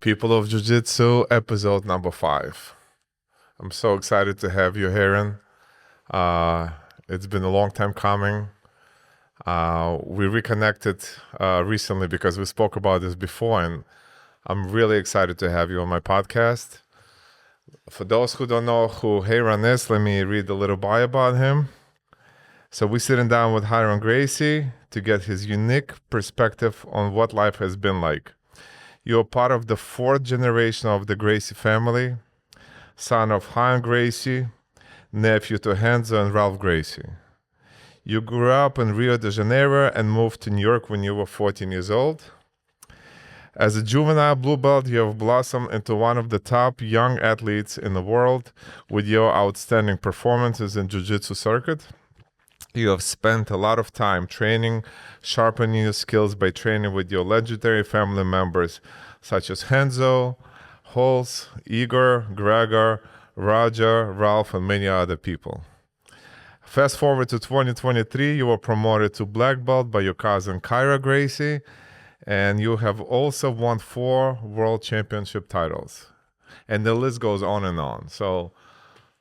People of Jiu-Jitsu, episode number 5. I'm so excited to have you, Rayron. It's been a long time coming. We reconnected recently because we spoke about this before, and I'm really excited to have you on my podcast. For those who don't know who Rayron is, let me read a little bio about him. So we're sitting down with Ryan Gracie to get his unique perspective on what life has been like. You're part of the 4th generation of the Gracie family, son of Ryan Gracie, nephew to Hanzo and Ralph Gracie. You grew up in Rio de Janeiro and moved to New York when you were 14 years old. As a juvenile blue belt, you have blossomed into one of the top young athletes in the world with your outstanding performances in Jiu-Jitsu circuit. You have spent a lot of time training, sharpening your skills by training with your legendary family members such as Hanzo, Holz, Igor, Gregor, Roger, Ralph, and many other people. Fast forward to 2023, you were promoted to black belt by your cousin Kyra Gracie, and you have also won 4 world championship titles. And the list goes on and on. So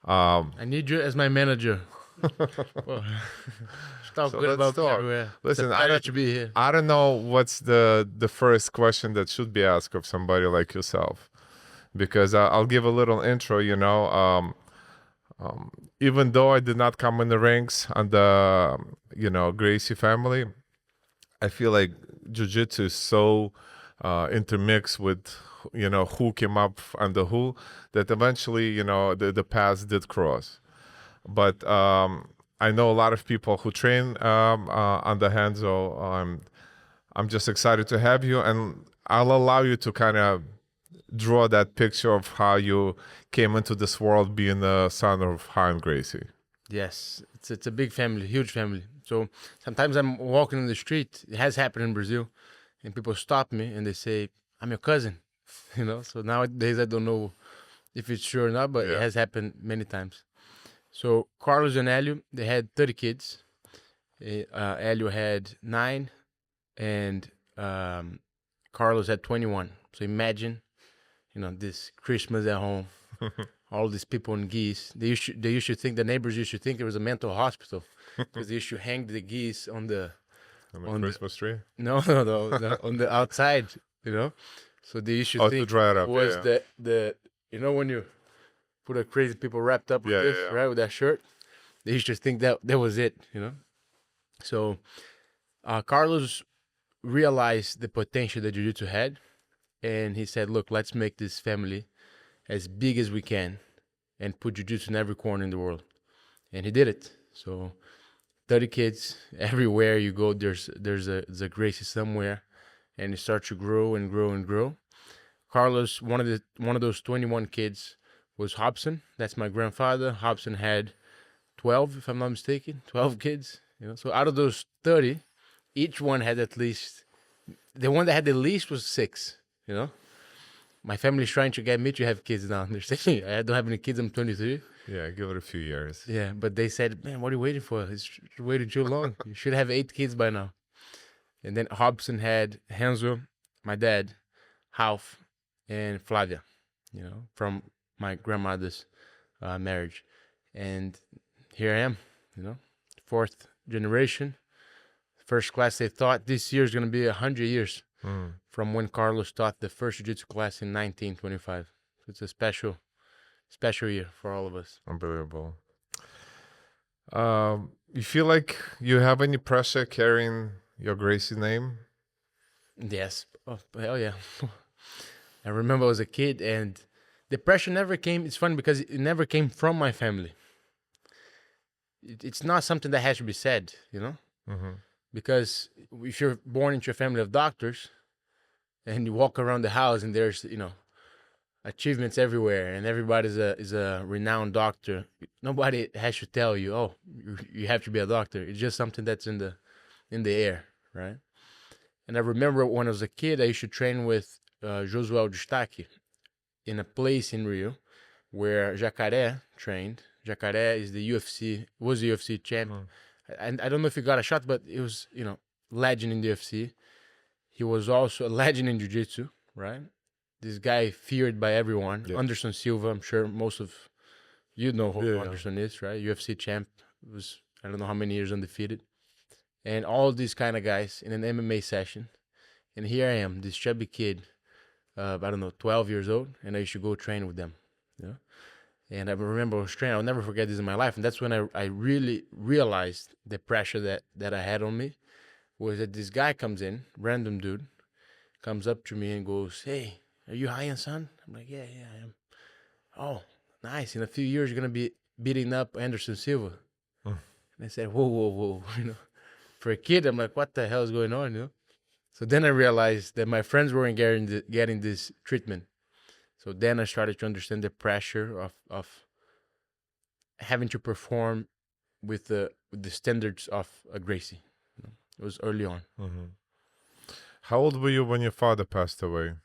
I need you as my manager. Well, talk So good let's about talk. everywhere. Listen, I to be here. I don't know what's the first question that should be asked of somebody like yourself, because I'll give a little intro. Even though I did not come in the ranks on the Gracie family, I feel like jiu-jitsu is so intermixed with who came up under who, that eventually the paths did cross. But I know a lot of people who train on the Hanzo. I'm just excited to have you, and I'll allow you to kind of draw that picture of how you came into this world being the son of Ryan Gracie. Yes, it's a big family, huge family. So sometimes I'm walking in the street. It has happened in Brazil, and people stop me and they say, "I'm your cousin." So nowadays I don't know if it's true or not, but it has happened many times. So Carlos and Hélio, they had 30 kids. Hélio had 9, and Carlos had 21. So imagine, this Christmas at home, all these people in geese. They used to think, the neighbors used to think it was a mental hospital because they used to hang the geese on the Christmas tree. No, on the outside. So they used to think to dry it up. was the when you put a crazy people wrapped up with this, right, with that shirt. They used to think that was it, So Carlos realized the potential that Jiu-Jitsu had, and he said, look, let's make this family as big as we can and put Jiu-Jitsu in every corner in the world. And he did it. So 30 kids, everywhere you go, there's a Gracie somewhere, and it starts to grow and grow and grow. Carlos, one of those 21 kids was Hobson. That's my grandfather. Hobson had 12, if I'm not mistaken, 12 kids. So out of those 30, each one had at least, the one that had the least was 6. My family's trying to get me to have kids now. They're saying I don't have any kids. I'm 23. Yeah, give it a few years. Yeah, but they said, man, what are you waiting for? It's waited too long. You should have 8 kids by now. And then Hobson had Hanzo, my dad, Ralph, and Flavia, from my grandmother's marriage. And here I am, 4th generation. First class, they thought this year is going to be 100 years from when Carlos taught the first jiu-jitsu class in 1925. So it's a special year for all of us. Unbelievable. You feel like you have any pressure carrying your Gracie name? Yes. Oh, hell yeah. I remember I was a kid, and the pressure never came. It's funny because it never came from my family. It's not something that has to be said, Mm-hmm. Because if you're born into a family of doctors and you walk around the house and there's, achievements everywhere and everybody is a renowned doctor, nobody has to tell you, oh, you have to be a doctor. It's just something that's in the air, right? And I remember when I was a kid, I used to train with Josué Destaque in a place in Rio where Jacaré trained. Jacaré is was the UFC champion. And I don't know if he got a shot, but he was, legend in the UFC. He was also a legend in Jiu-Jitsu, right? this guy feared by everyone, Yeah. Anderson Silva. I'm sure most of you know who Yeah. Anderson is, right? UFC champ, was I don't know how many years undefeated, and all these kind of guys in an MMA session, and here I am, this chubby kid, I don't know, 12 years old, and I used to go train with them, you know. And I remember I was training. I'll never forget this in my life, and that's when I really realized the pressure that I had on me. Was that this guy comes in, random dude, comes up to me and goes, "Hey, are you Ryan, son?" I'm like, "Yeah, I am." "Oh, nice. In a few years, you're gonna be beating up Anderson Silva." Mm. And I said, "Whoa." For a kid, I'm like, "What the hell is going on?" So then I realized that my friends weren't getting this treatment. So then I started to understand the pressure of having to perform with the standards of a Gracie. It was early on. Mm-hmm. How old were you when your father passed away?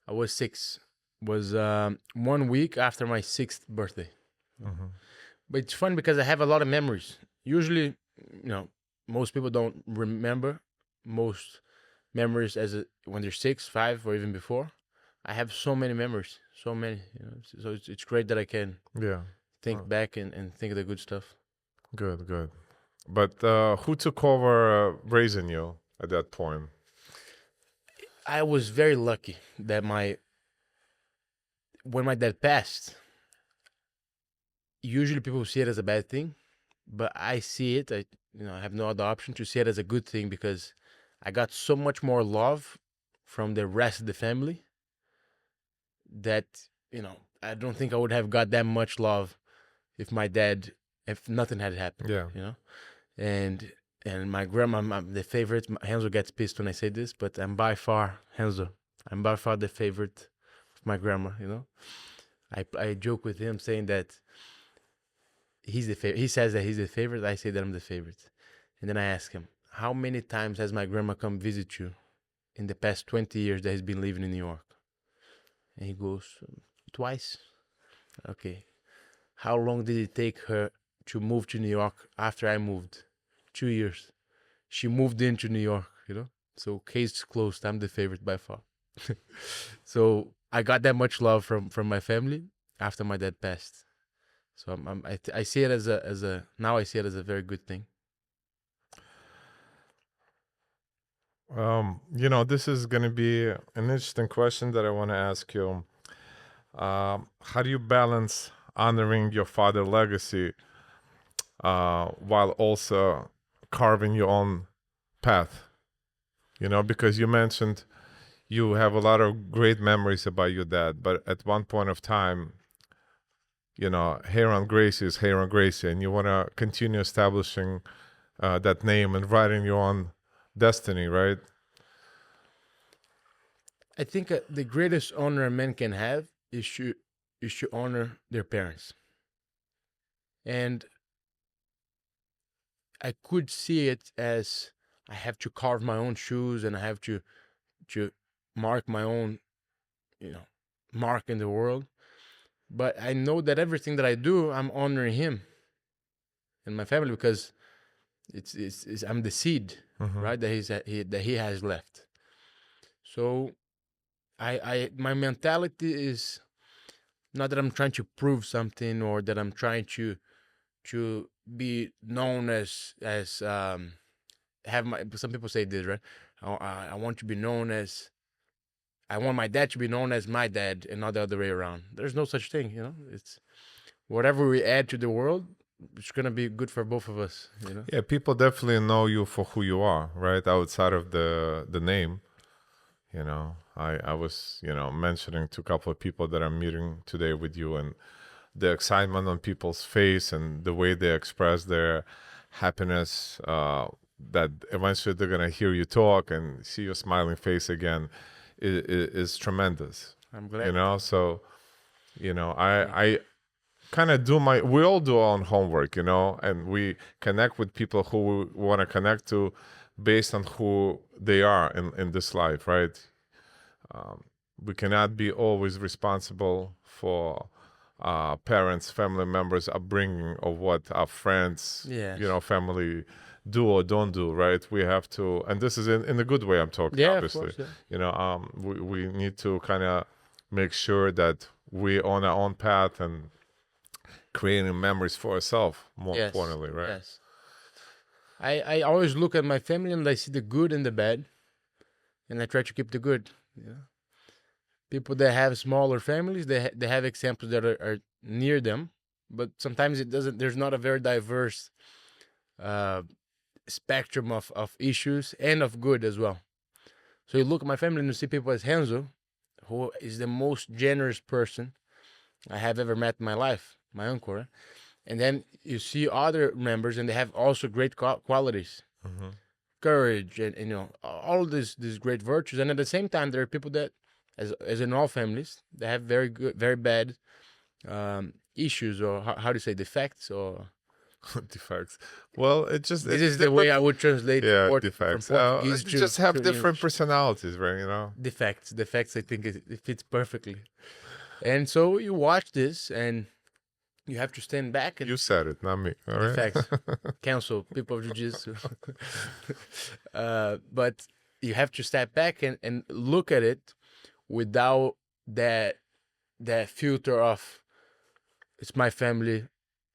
I was 6. It was 1 week after my 6th birthday. Mm-hmm. But it's fun because I have a lot of memories. Usually, most people don't remember most memories when they're 6, 5, or even before. I have so many memories, so many. So it's great that I can think back and think of the good stuff. Good. But who took over raising you at that point? I was very lucky that when my dad passed, usually people see it as a bad thing, but I see it. I have no other option to see it as a good thing because I got so much more love from the rest of the family that I don't think I would have got that much love if nothing had happened. Yeah. And my grandma, the favorite. Hansel gets pissed when I say this, but I'm by far the favorite of my grandma. I joke with him saying that he's the favorite. He says that he's the favorite. I say that I'm the favorite. And then I ask him, how many times has my grandma come visit you in the past 20 years that he's been living in New York? And he goes, twice. Okay. How long did it take her to move to New York after I moved? 2 years. She moved into New York, So case closed. I'm the favorite by far. So I got that much love from my family after my dad passed. So I see it as now I see it as a very good thing. This is going to be an interesting question that I want to ask you. How do you balance honoring your father's legacy while also carving your own path? Because you mentioned you have a lot of great memories about your dad, but at one point of time, Rayron Gracie is Rayron Gracie, and you want to continue establishing that name and writing your own destiny, right? I think the greatest honor a man can have is to honor their parents. And I could see it as I have to carve my own shoes and I have to mark my own, mark in the world. But I know that everything that I do, I'm honoring him and my family because it's I'm the seed, right? That he has left. So my mentality is not that I'm trying to prove something or that I'm trying to be known as some people say this, right? I want to be known as, I want my dad to be known as my dad and not the other way around. There's no such thing, It's whatever we add to the world, it's gonna be good for both of us, Yeah, people definitely know you for who you are, right? Outside of the name. I was, mentioning to a couple of people that I'm meeting today with you, and the excitement on people's face and the way they express their happiness, that eventually they're going to hear you talk and see your smiling face again is tremendous. I'm glad. So, I kind of we all do our own homework, and we connect with people who we want to connect to based on who they are in this life, right? We cannot be always responsible for parents, family members' upbringing, or what our friends, Yes. Family do or don't do, right? We have to, and this is in a good way I'm talking, obviously. Of course, You know, we need to kind of make sure that we're on our own path and creating memories for ourselves, more importantly, right? Yes. I always look at my family and I see the good and the bad, and I try to keep the good. People that have smaller families, they have examples that are near them, but sometimes it doesn't. There's not a very diverse spectrum of issues and of good as well. So you look at my family and you see people as Renzo, who is the most generous person I have ever met in my life, my uncle, right? And then you see other members and they have also great qualities, courage, and you know, all these great virtues. And at the same time, there are people that, as in all families, they have very good, very bad issues, or how do you say, defects, or defects. Well, it just this is the way I would translate. Defects. They just have different personalities, right? You know, defects. I think it fits perfectly. And so you watch this, and you have to stand back. And you said it, not me. All right. Defects. Council, people of Jiu-Jitsu. But you have to step back and look at it without that filter of, it's my family,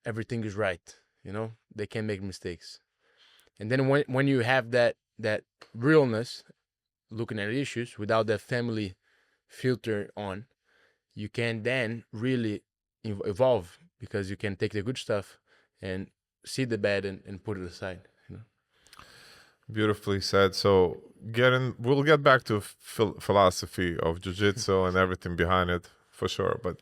everything is right. You know, they can make mistakes. And then when you have that realness, looking at issues without that family filter on, you can then really evolve, because you can take the good stuff and see the bad and put it aside. You know? Beautifully said. So we'll get back to philosophy of jiu-jitsu and everything behind it for sure. But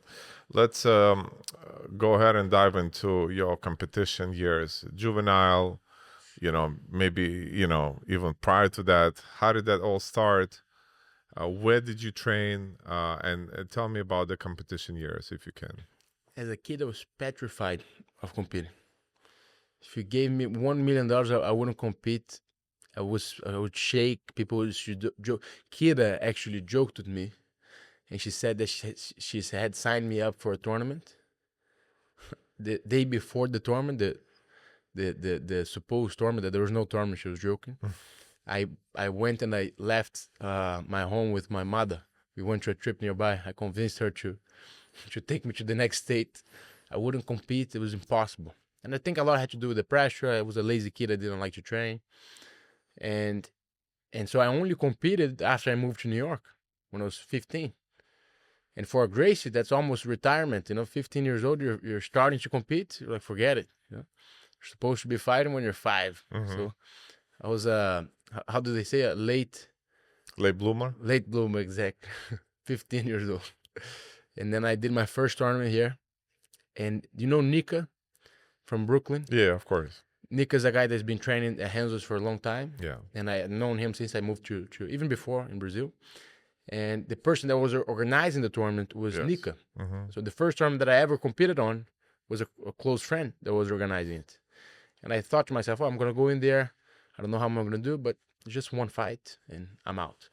let's go ahead and dive into your competition years, juvenile, you know, maybe, you know, even prior to that. How did that all start? Where did you train? And tell me about the competition years, if you can. As a kid, I was petrified of competing. If you gave me $1 million, I wouldn't compete. I would shake. People should joke. Kira actually joked with me, and she said that she had signed me up for a tournament. The day before the tournament, the supposed tournament, that there was no tournament, she was joking. I went and I left my home with my mother. We went to a trip nearby. I convinced her to take me to the next state. I wouldn't compete. It was impossible. And I think a lot had to do with the pressure. I was a lazy kid. I didn't like to train. And so I only competed after I moved to New York when I was 15. And for a Gracie, that's almost retirement. You know, 15 years old, you're starting to compete. You're like, forget it. You know? You're supposed to be fighting when you're 5. So I was how do they say, a late bloomer? Late bloomer, exactly. 15 years old. And then I did my first tournament here. And you know Nika from Brooklyn? Yeah, of course. Nika's a guy that's been training at Renzo's for a long time. Yeah. And I had known him since I moved to even before in Brazil. And the person that was organizing the tournament was Nika. So the first tournament that I ever competed on was a close friend that was organizing it. And I thought to myself, oh, I'm going to go in there. I don't know how I'm going to do, but just one fight and I'm out.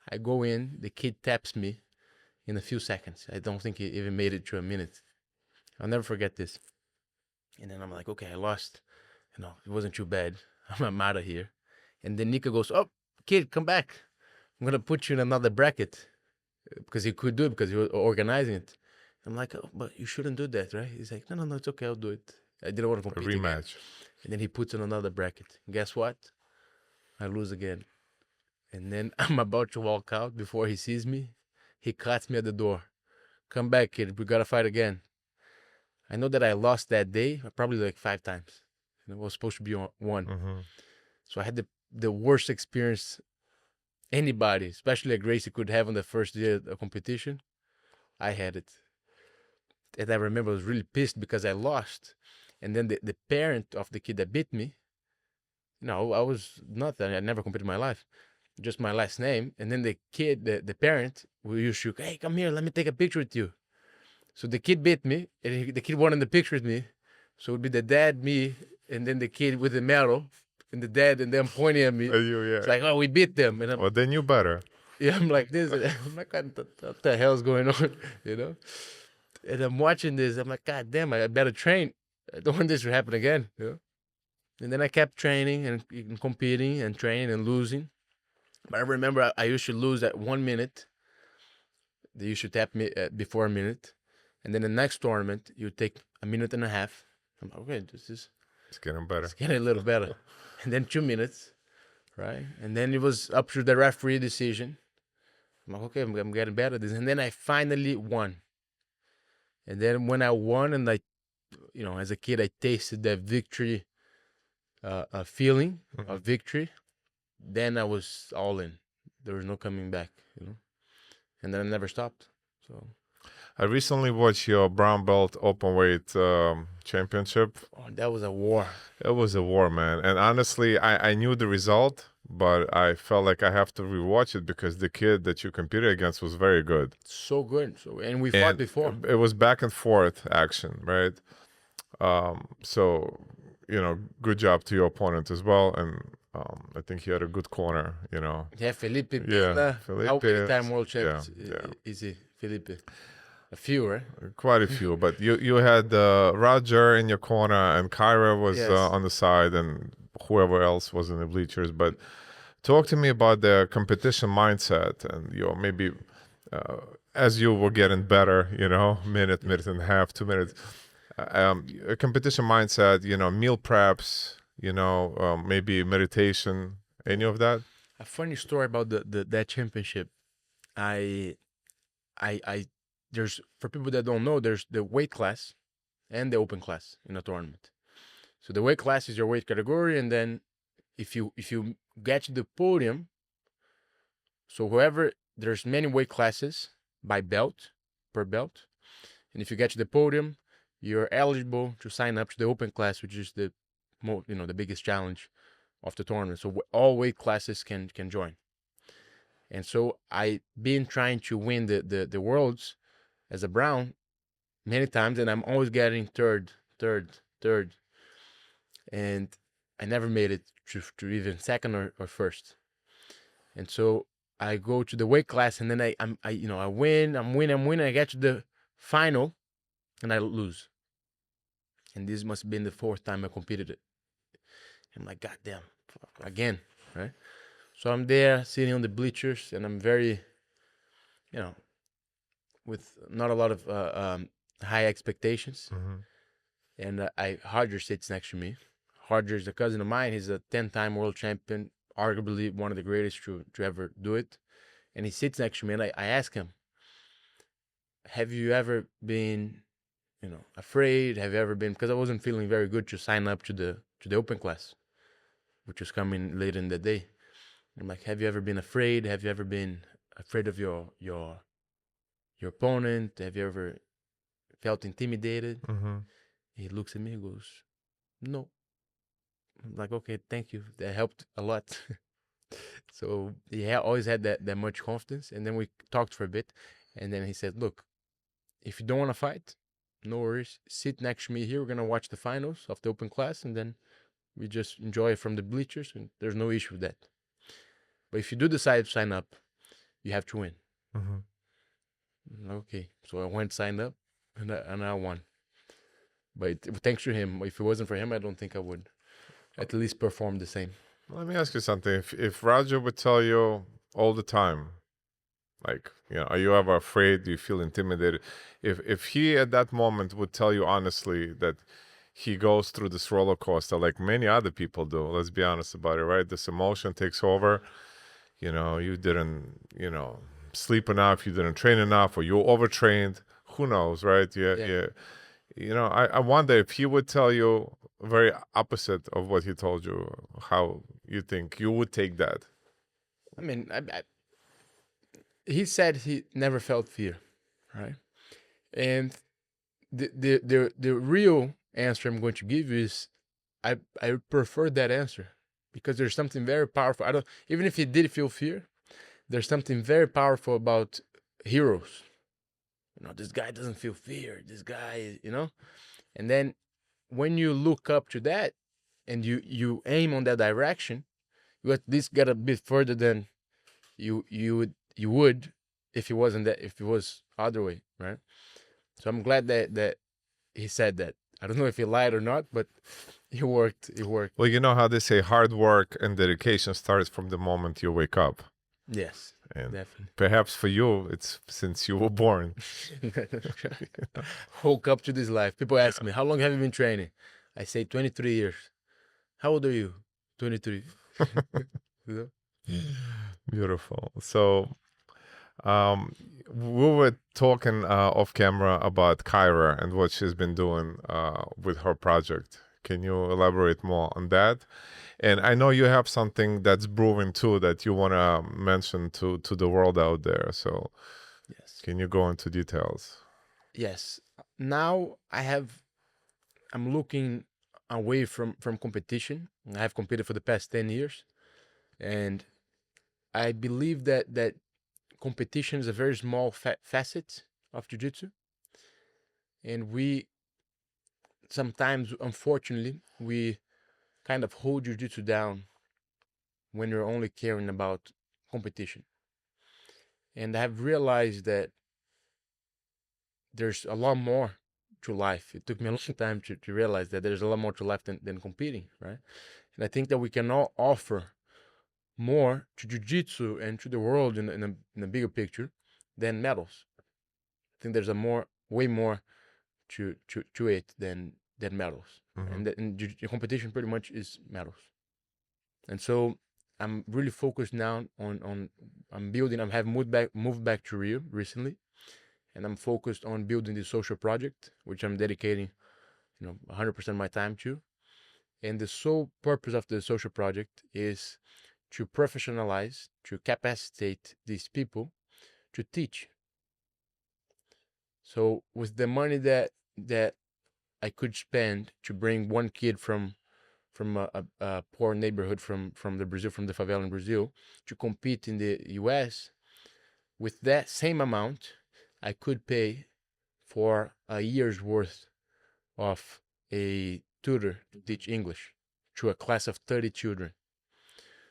I go in, the kid taps me in a few seconds. I don't think he even made it to a minute. I'll never forget this. And then I'm like, okay, I lost. You know, it wasn't too bad. I'm out of here. And then Nika goes, oh, kid, come back. I'm going to put you in another bracket. Because he could do it, because he was organizing it. I'm like, oh, but you shouldn't do that, right? He's like, no, it's okay, I'll do it. I didn't want to compete A rematch. Again. And then he puts in another bracket. And guess what? I lose again. And then I'm about to walk out. Before he sees me, he cuts me at the door. Come back, kid. We got to fight again. I know that I lost that day, probably like 5 times. And it was supposed to be one. So I had the worst experience anybody, especially a Gracie, could have on the first day of competition. I had it. And I remember I was really pissed because I lost. And then the parent of the kid that beat me, you know, I was nothing. I never competed in my life. Just my last name. And then the kid, the parent, will use shook, hey, come here, let me take a picture with you. So the kid beat me, and the kid wanted the picture with me. So it would be the dad, me, and then the kid with the medal, and the dad, and them pointing at me. It's like, oh, we beat them. And well, they knew better. Yeah, I'm like this. I'm like, what the hell's going on? You know? And I'm watching this. I'm like, God damn, I better train. I don't want this to happen again. You know? And then I kept training and competing and training and losing. But I remember I used to lose at 1 minute. They used to tap me before a minute. And then the next tournament, you take a minute and a half. I'm like, okay, it's getting better. It's getting a little better. And then 2 minutes, right? And then it was up to the referee decision. I'm like, okay, I'm getting better at this. And then I finally won. And then when I won, and I, as a kid, I tasted that victory, a feeling of victory. Then I was all in. There was no coming back, And then I never stopped. So I recently watched your brown belt openweight championship. Oh, that was a war. It was a war, man. And honestly, I knew the result, but I felt like I have to rewatch it because the kid that you competed against was very good. So good. And we fought before. It was back and forth action, right? So, good job to your opponent as well. And I think he had a good corner, Yeah, Felipe. Felipe. How many time world champions yeah. is he, Felipe? A few, right? Quite a few, but you had Roger in your corner, and Kyra was on the side, and whoever else was in the bleachers. But talk to me about the competition mindset, and maybe as you were getting better, minute and a half, 2 minutes, a competition mindset, meal preps, maybe meditation, any of that. A funny story about that championship. There's, for people that don't know, there's the weight class and the open class in a tournament. So the weight class is your weight category, and then if you get to the podium, so there's many weight classes per belt, and if you get to the podium, you're eligible to sign up to the open class, which is the the biggest challenge of the tournament. So all weight classes can join. And so I been trying to win the worlds as a brown many times, and I'm always getting third, and I never made it to even second or first. And so I go to the weight class, and then I win, I'm winning. I get to the final, and I lose. And this must have been the 4th time I competed it. I'm like, God damn, again, right? So I'm there sitting on the bleachers, and I'm very, with not a lot of high expectations. And Roger sits next to me. Roger is a cousin of mine. He's a 10-time world champion, arguably one of the greatest to ever do it. And he sits next to me, and I ask him, have you ever been, afraid? Have you ever been, because I wasn't feeling very good to sign up to the open class, which was coming later in the day. I'm like, have you ever been afraid? Have you ever been afraid of your opponent? Have you ever felt intimidated? He looks at me and goes, no. I'm like, okay, thank you. That helped a lot. So he always had that much confidence. And then we talked for a bit. And then he said, look, if you don't want to fight, no worries. Sit next to me here. We're going to watch the finals of the open class. And then we just enjoy it from the bleachers. And there's no issue with that. But if you do decide to sign up, you have to win. Okay. So I went, signed up, and I won. But thanks to him. If it wasn't for him, I don't think I would at least perform the same. Let me ask you something. If Roger would tell you all the time, like, are you ever afraid? Do you feel intimidated? If he at that moment would tell you honestly that he goes through this roller coaster like many other people do, let's be honest about it, right? This emotion takes over. You didn't, sleep enough, you didn't train enough, or you overtrained. Who knows, right? Yeah. I wonder if he would tell you very opposite of what he told you, how you think you would take that. I mean, he said he never felt fear, right? And the real answer I'm going to give you is I prefer that answer, because there's something very powerful. Even if he did feel fear, there's something very powerful about heroes. This guy doesn't feel fear. This guy, and then when you look up to that and you aim on that direction, you at least get a bit further than you would if it was other way, right? So I'm glad that he said that. I don't know if he lied or not, but It worked. It worked. Well, you know how they say hard work and dedication starts from the moment you wake up. Yes, And definitely. perhaps for you, it's since you were born. Woke up to this life. People ask me, how long have you been training? I say 23 years. How old are you? 23. You know? Beautiful. So, we were talking off camera about Kyra and what she's been doing with her project. Can you elaborate more on that? And I know you have something that's brewing too that you want to mention to the world out there. So, Yes. can you go into details? Yes. Now I'm looking away from competition. I have competed for the past 10 years, and I believe that competition is a very small facet of jiu-jitsu, and we sometimes, unfortunately, we kind of hold jiu-jitsu down when you're only caring about competition. And I have realized that there's a lot more to life. It took me a long time to realize that there's a lot more to life than competing, right? And I think that we can all offer more to jiu-jitsu and to the world in a bigger picture than medals. I think there's way more to it than medals. Mm-hmm. And the competition pretty much is medals. And so I'm really focused now on I'm building. I have moved back to Rio recently, and I'm focused on building this social project, which I'm dedicating 100% of my time to. And the sole purpose of the social project is to professionalize, to capacitate these people to teach. So with the money that I could spend to bring one kid from a poor neighborhood from the favela in Brazil to compete in the US, with that same amount, I could pay for a year's worth of a tutor to teach English to a class of 30 children.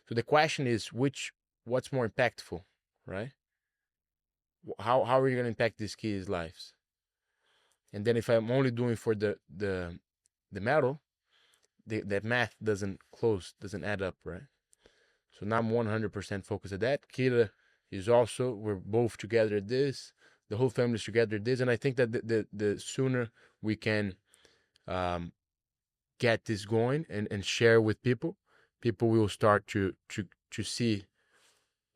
So the question is, what's more impactful, right? How are you going to impact these kids' lives? And then if I'm only doing for the medal, that math doesn't add up, right? So now I'm 100% focused at that. Kira is also, we're both together at this. The whole family's together at this. And I think that the sooner we can get this going and share with people will start to see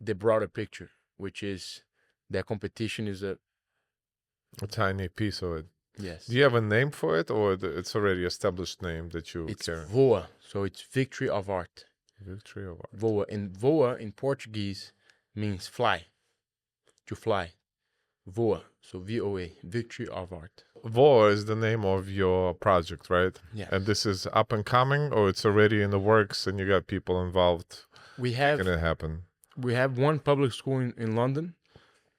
the broader picture, which is that competition is a tiny piece of it. Yes. Do you have a name for it, or it's already established name that you It's carry? VOA, so it's Victory of Art. Victory of Art. VOA, and VOA in Portuguese means fly, to fly. VOA, so VOA, Victory of Art. VOA is the name of your project, right? Yeah. And this is up and coming, or it's already in the works and you got people involved making it happen? We have one public school in London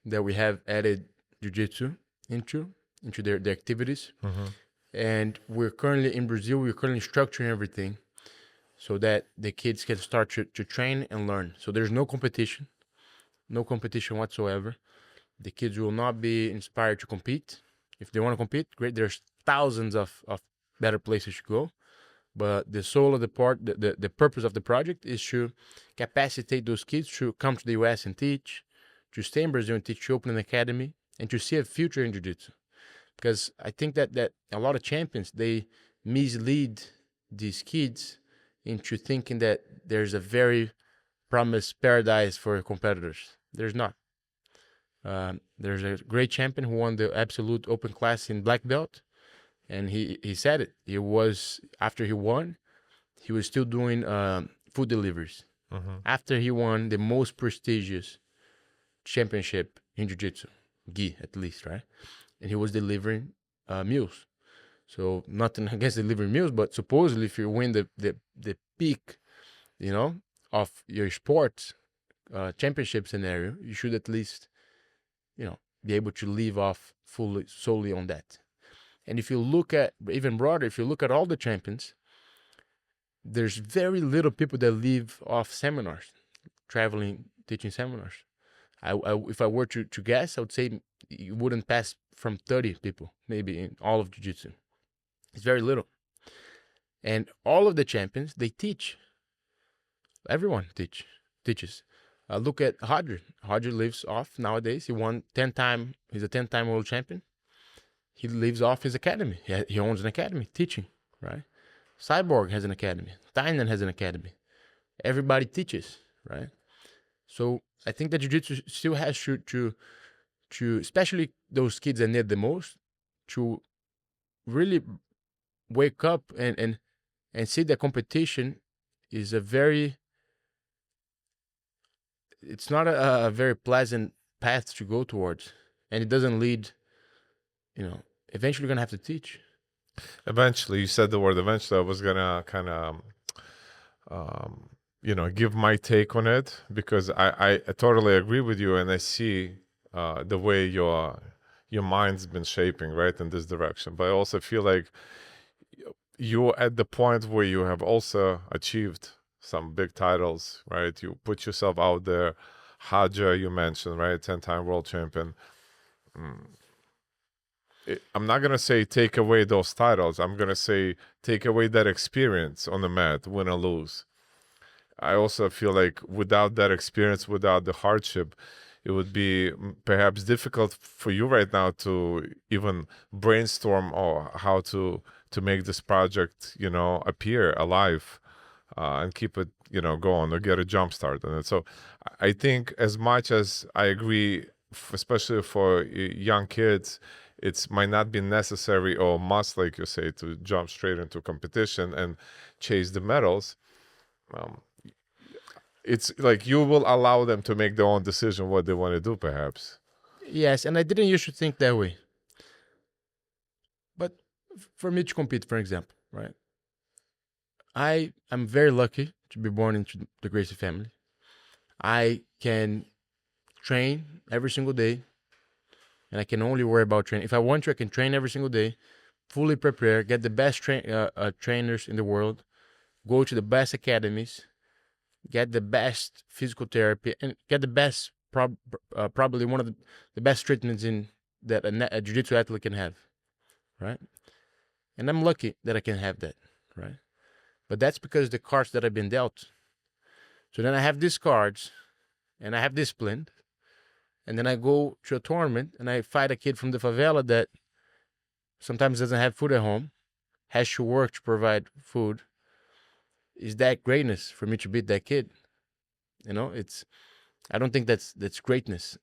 that we have added jiu-jitsu into their activities. Mm-hmm. And we're currently in Brazil, we're currently structuring everything so that the kids can start to train and learn. So there's no competition whatsoever. The kids will not be inspired to compete. If they want to compete, great. There's thousands of better places to go. But the soul of the purpose of the project is to capacitate those kids to come to the US and teach, to stay in Brazil and teach, to open an academy, and to see a future in jiu-jitsu. Because I think that a lot of champions, they mislead these kids into thinking that there's a very promised paradise for competitors. There's not. There's a great champion who won the absolute open class in black belt, and he said it. It was after he won, he was still doing food deliveries. Mm-hmm. After he won the most prestigious championship in jiu-jitsu, gi at least, right? And he was delivering meals. So nothing against delivering meals, but supposedly if you win the peak, of your sport championship scenario, you should at least, be able to live off solely on that. And if you look at, even broader, if you look at all the champions, there's very little people that live off seminars, traveling, teaching seminars. If I were to guess, I would say you wouldn't pass from 30 people, maybe, in all of jiu-jitsu. It's very little. And all of the champions, they teach. Everyone teaches. Look at Hodger. Hodger lives off nowadays. He won 10-time. He's a 10-time world champion. He lives off his academy. He owns an academy teaching, right? Cyborg has an academy. Tynan has an academy. Everybody teaches, right? So I think that jiu-jitsu still has to especially those kids that need the most, to really wake up and see that competition is it's not a very pleasant path to go towards, and it doesn't lead, eventually you're going to have to teach. Eventually, you said the word eventually. I was going to kind of, give my take on it, because I totally agree with you, and I see the way your mind's been shaping right in this direction. But I also feel like you're at the point where you have also achieved some big titles, right? You put yourself out there. Haja, you mentioned, right? 10-time world champion. I'm not going to say take away those titles. I'm going to say take away that experience on the mat, win or lose. I also feel like without that experience, without the hardship, it would be perhaps difficult for you right now to even brainstorm or how to make this project, appear alive and keep it, going, or get a jump start on it. So I think, as much as I agree, especially for young kids, it might not be necessary or must, like you say, to jump straight into competition and chase the medals. It's like you will allow them to make their own decision what they want to do, perhaps. Yes, and I didn't used to think that way. But for me to compete, for example, right? I'm very lucky to be born into the Gracie family. I can train every single day, and I can only worry about training. If I want to, I can train every single day, fully prepare, get the best trainers in the world, go to the best academies, get the best physical therapy, and get the best, probably one of the best treatments that a jiu-jitsu athlete can have, right? And I'm lucky that I can have that, right? But that's because the cards that I've been dealt. So then I have these cards, and I have discipline, and then I go to a tournament, and I fight a kid from the favela that sometimes doesn't have food at home, has to work to provide food. Is that greatness for me to beat that kid? I don't think that's greatness.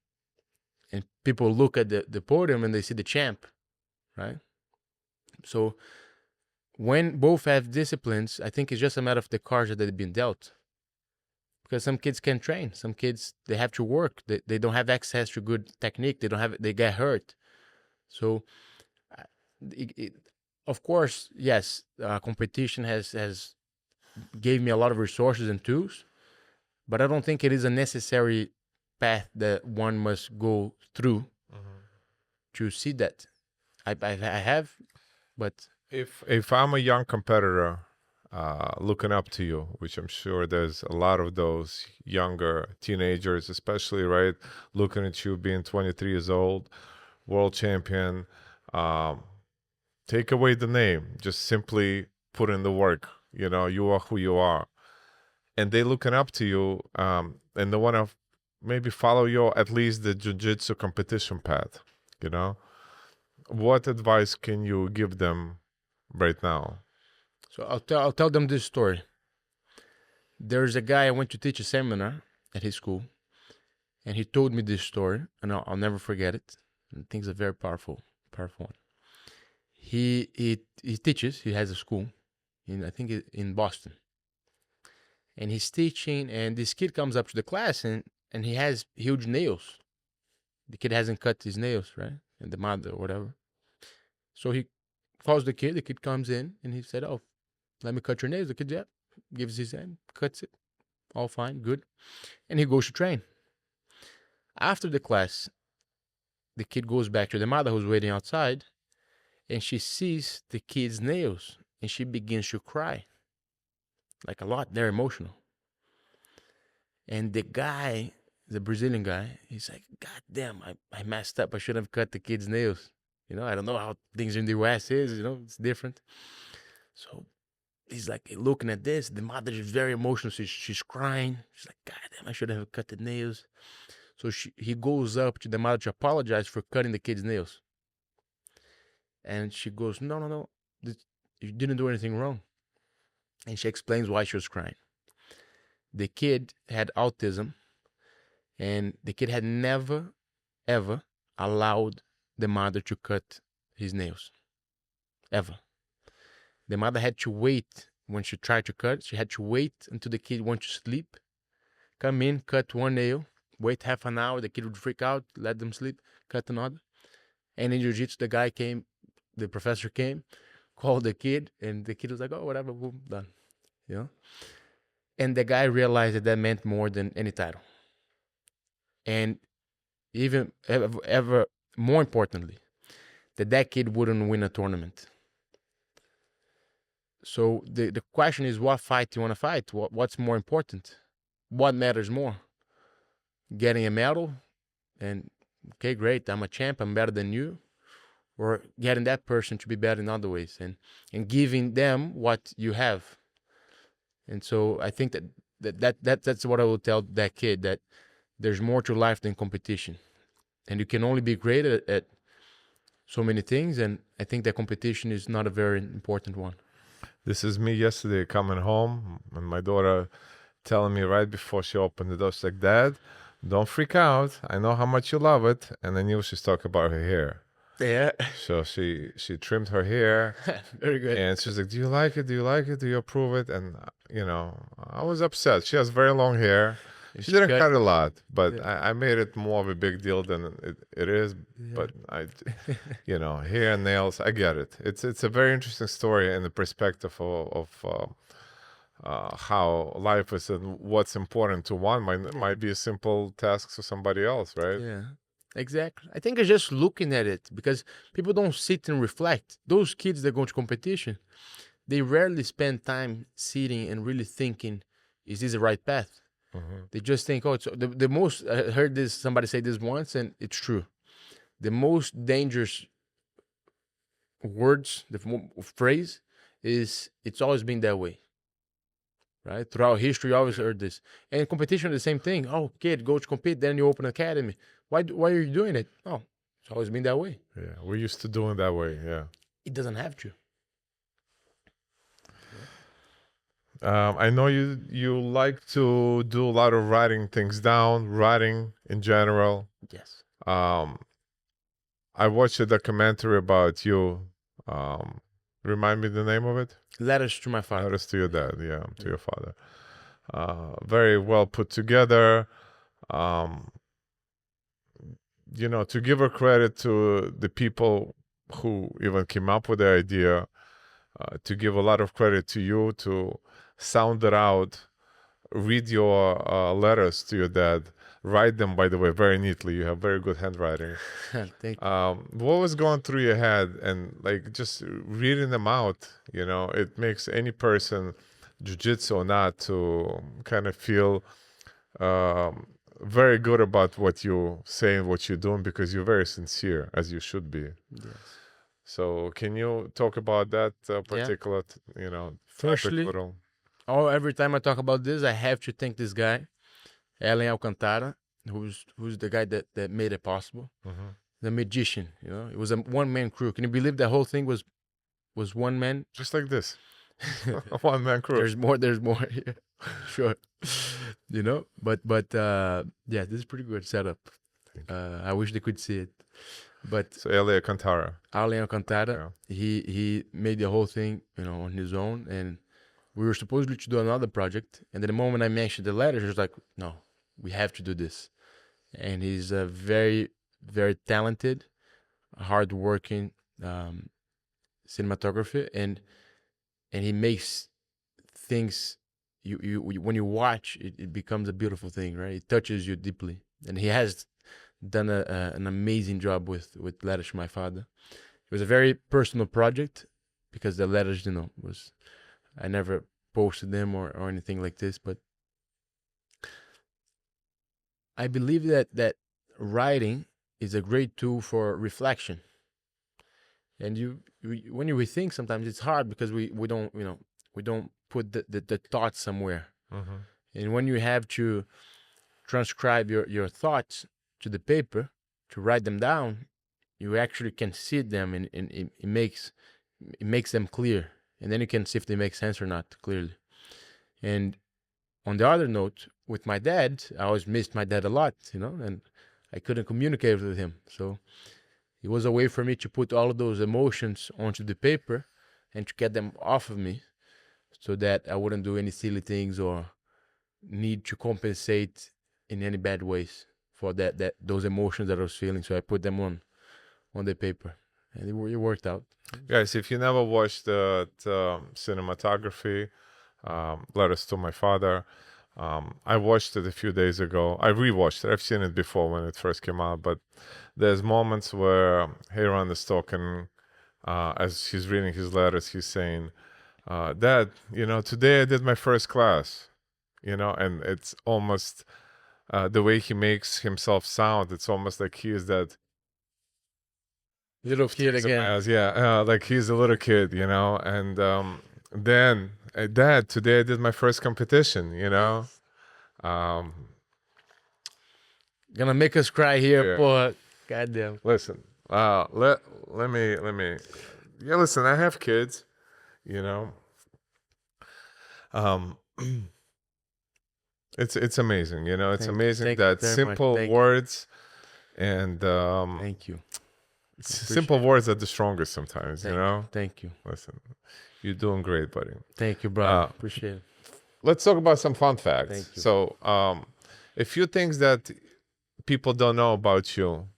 And people look at the podium and they see the champ, right? So when both have disciplines, I think it's just a matter of the cards that they've been dealt. Because some kids can train, some kids, they have to work. They don't have access to good technique. They get hurt. So, of course, yes, competition has gave me a lot of resources and tools, but I don't think it is a necessary path that one must go through to see that. I have, but if I'm a young competitor looking up to you, which I'm sure there's a lot of those younger teenagers, especially, right, looking at you being 23 years old, world champion, take away the name, just simply put in the work. You are who you are, and they looking up to you, and they want to maybe follow your, at least the jiu-jitsu competition path. What advice can you give them right now? So I'll tell them this story. There's a guy I went to teach a seminar at his school, and he told me this story, and I'll never forget it. I think it's a very powerful one. He teaches. He has a school I think in Boston, and he's teaching. And this kid comes up to the class, and he has huge nails. The kid hasn't cut his nails, right? And the mother or whatever. So he calls the kid. The kid comes in, and he said, "Oh, let me cut your nails." The kid, yeah, gives his hand, cuts it, all fine, good, and he goes to train. After the class, the kid goes back to the mother who's waiting outside, and she sees the kid's nails, and she begins to cry, like a lot. They're emotional. And the guy, the Brazilian guy, he's like, "God damn, I messed up. I should have cut the kid's nails. I don't know how things in the US is, it's different." So he's like looking at this. The mother is very emotional. She's crying. She's like, God damn, I should have cut the nails. So he goes up to the mother to apologize for cutting the kid's nails. And she goes, no. You didn't do anything wrong. And she explains why she was crying. The kid had autism, and the kid had never, ever allowed the mother to cut his nails. Ever. The mother had to wait when she tried to cut. She had to wait until the kid went to sleep, come in, cut one nail, wait half an hour, the kid would freak out, let them sleep, cut another. And in Jiu-Jitsu, the professor came, called the kid, and the kid was like, oh, whatever, boom, done. You know? And the guy realized that meant more than any title. And even ever more importantly, that kid wouldn't win a tournament. So the question is, what fight do you want to fight? What's more important? What matters more? Getting a medal and, okay, great, I'm a champ, I'm better than you. Or getting that person to be better in other ways and giving them what you have. And so I think that's what I will tell that kid, that there's more to life than competition. And you can only be great at so many things. And I think that competition is not a very important one. This is me yesterday coming home, and my daughter telling me right before she opened the door, she's like, Dad, don't freak out. I know how much you love it. And I knew she's talking about her hair. Yeah. So she trimmed her hair. Very good. And she's like, do you like it? Do you like it? Do you approve it? And, you know, I was upset. She has very long hair. She didn't cut a lot, but yeah. I made it more of a big deal than it is. Yeah. But you know, hair and nails, I get it. It's a very interesting story in the perspective of how life is and what's important to one might be a simple task to somebody else, right? Yeah, exactly. I think it's just looking at it, because people don't sit and reflect. Those kids that go to competition, they rarely spend time sitting and really thinking, is this the right path? Mm-hmm. They just think, oh, it's the most. I heard somebody say this once, and it's true. The most dangerous words, the phrase is, it's always been that way. Right? Throughout history, you always heard this. And competition, the same thing. Oh, kid, go to compete, then you open an academy. Why are you doing it? Oh, it's always been that way. Yeah, we're used to doing it that way, yeah. It doesn't have to. I know you like to do a lot of writing things down, writing in general. Yes. I watched a documentary about you. Remind me the name of it? Letters to My Father. Letters to Your Dad, yeah, to your father. Very well put together. You know, to give her credit to the people who even came up with the idea, to give a lot of credit to you to sound it out, read your letters to your dad, write them, by the way, very neatly. You have very good handwriting. Thank you. What was going through your head, and like just reading them out, you know, it makes any person, jiu-jitsu or not, to kind of feel very good about what you say and what you're doing, because you're very sincere, as you should be. Yes. So can you talk about that particular, you know, firstly, every time I talk about this, I have to thank this guy, Alan Alcantara, who's the guy that made it possible. Mm-hmm. The magician, you know. It was a one-man crew. Can you believe that whole thing was one man? Just like this. A one-man crew. There's more. Yeah. Sure. You know, but yeah, this is pretty good setup. I wish they could see it. But so Alan Alcantara, yeah. He made the whole thing, you know, on his own, and we were supposedly to do another project. And the moment I mentioned the letters, he was like, no, we have to do this. And he's a very, very talented, hardworking cinematographer, and he makes things. You when you watch it becomes a beautiful thing, right? It touches you deeply, and he has done an amazing job with Letters to My Father. It was a very personal project, because the letters, you know, I never posted them or anything like this, but I believe that writing is a great tool for reflection. And when you think, sometimes it's hard, because we don't, you know, We don't put the thoughts somewhere. Mm-hmm. And when you have to transcribe your thoughts to the paper, to write them down, you actually can see them, and it makes them clear. And then you can see if they make sense or not clearly. And on the other note, with my dad, I always missed my dad a lot, and I couldn't communicate with him. So it was a way for me to put all of those emotions onto the paper and to get them off of me, so that I wouldn't do any silly things or need to compensate in any bad ways for those emotions that I was feeling. So I put them on the paper, and it worked out. Guys, if you never watched the cinematography, Letters to My Father, I watched it a few days ago. I rewatched it. I've seen it before when it first came out, but there's moments where Rayron is talking, as he's reading his letters, he's saying, Dad, today I did my first class, and it's almost the way he makes himself sound. It's almost like he is that little kid again. Like he's a little kid, and then Dad, today I did my first competition, Gonna make us cry here, but goddamn. Listen, let me listen, I have kids, it's amazing, it's amazing that simple words and thank you. Simple words are the strongest sometimes, Thank you. Listen, you're doing great, buddy. Thank you, brother. Appreciate it. Let's talk about some fun facts. Thank you. So, a few things that people don't know about you,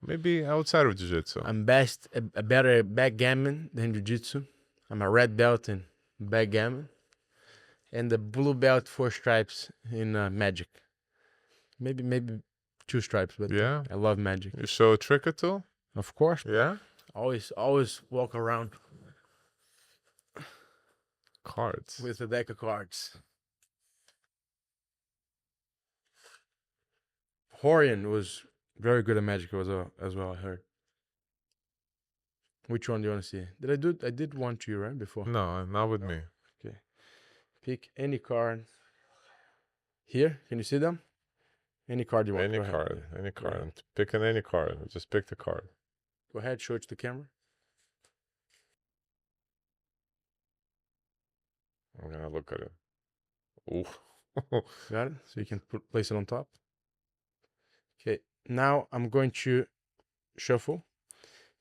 maybe outside of jiu-jitsu. I'm a better backgammon than jiu-jitsu. I'm a red belt in backgammon, and the blue belt 4 stripes in magic. Maybe 2 stripes, but yeah, I love magic. You show a trick or two? Of course. Yeah. Always walk around cards with a deck of cards. Horian was very good at magic as well, I heard. Which one do you want to see? I did one to you, right, before? No, not with me. Okay. Pick any card. Here, can you see them? Any card you want. Any card. I'm picking any card. Just pick the card. Go ahead, show it to the camera. I'm gonna look at it. Ooh. Got it? So you can place it on top. Okay, now I'm going to shuffle,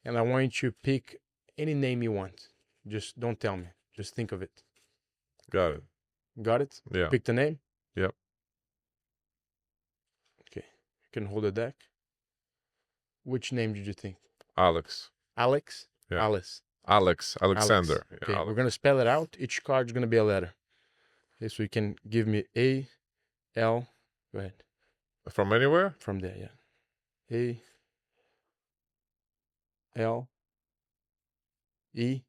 and I want you to pick any name you want. Just don't tell me. Just think of it. Got it. Got it? Yeah. Pick the name? Yep. Okay, you can hold the deck. Which name did you think? Alex. Alex? Yeah. Alice. Alexander. Alex. Okay, yeah, we're going to spell it out. Each card is going to be a letter. Okay, so you can give me A, L. Go ahead. From anywhere? From there, yeah. A, L, E,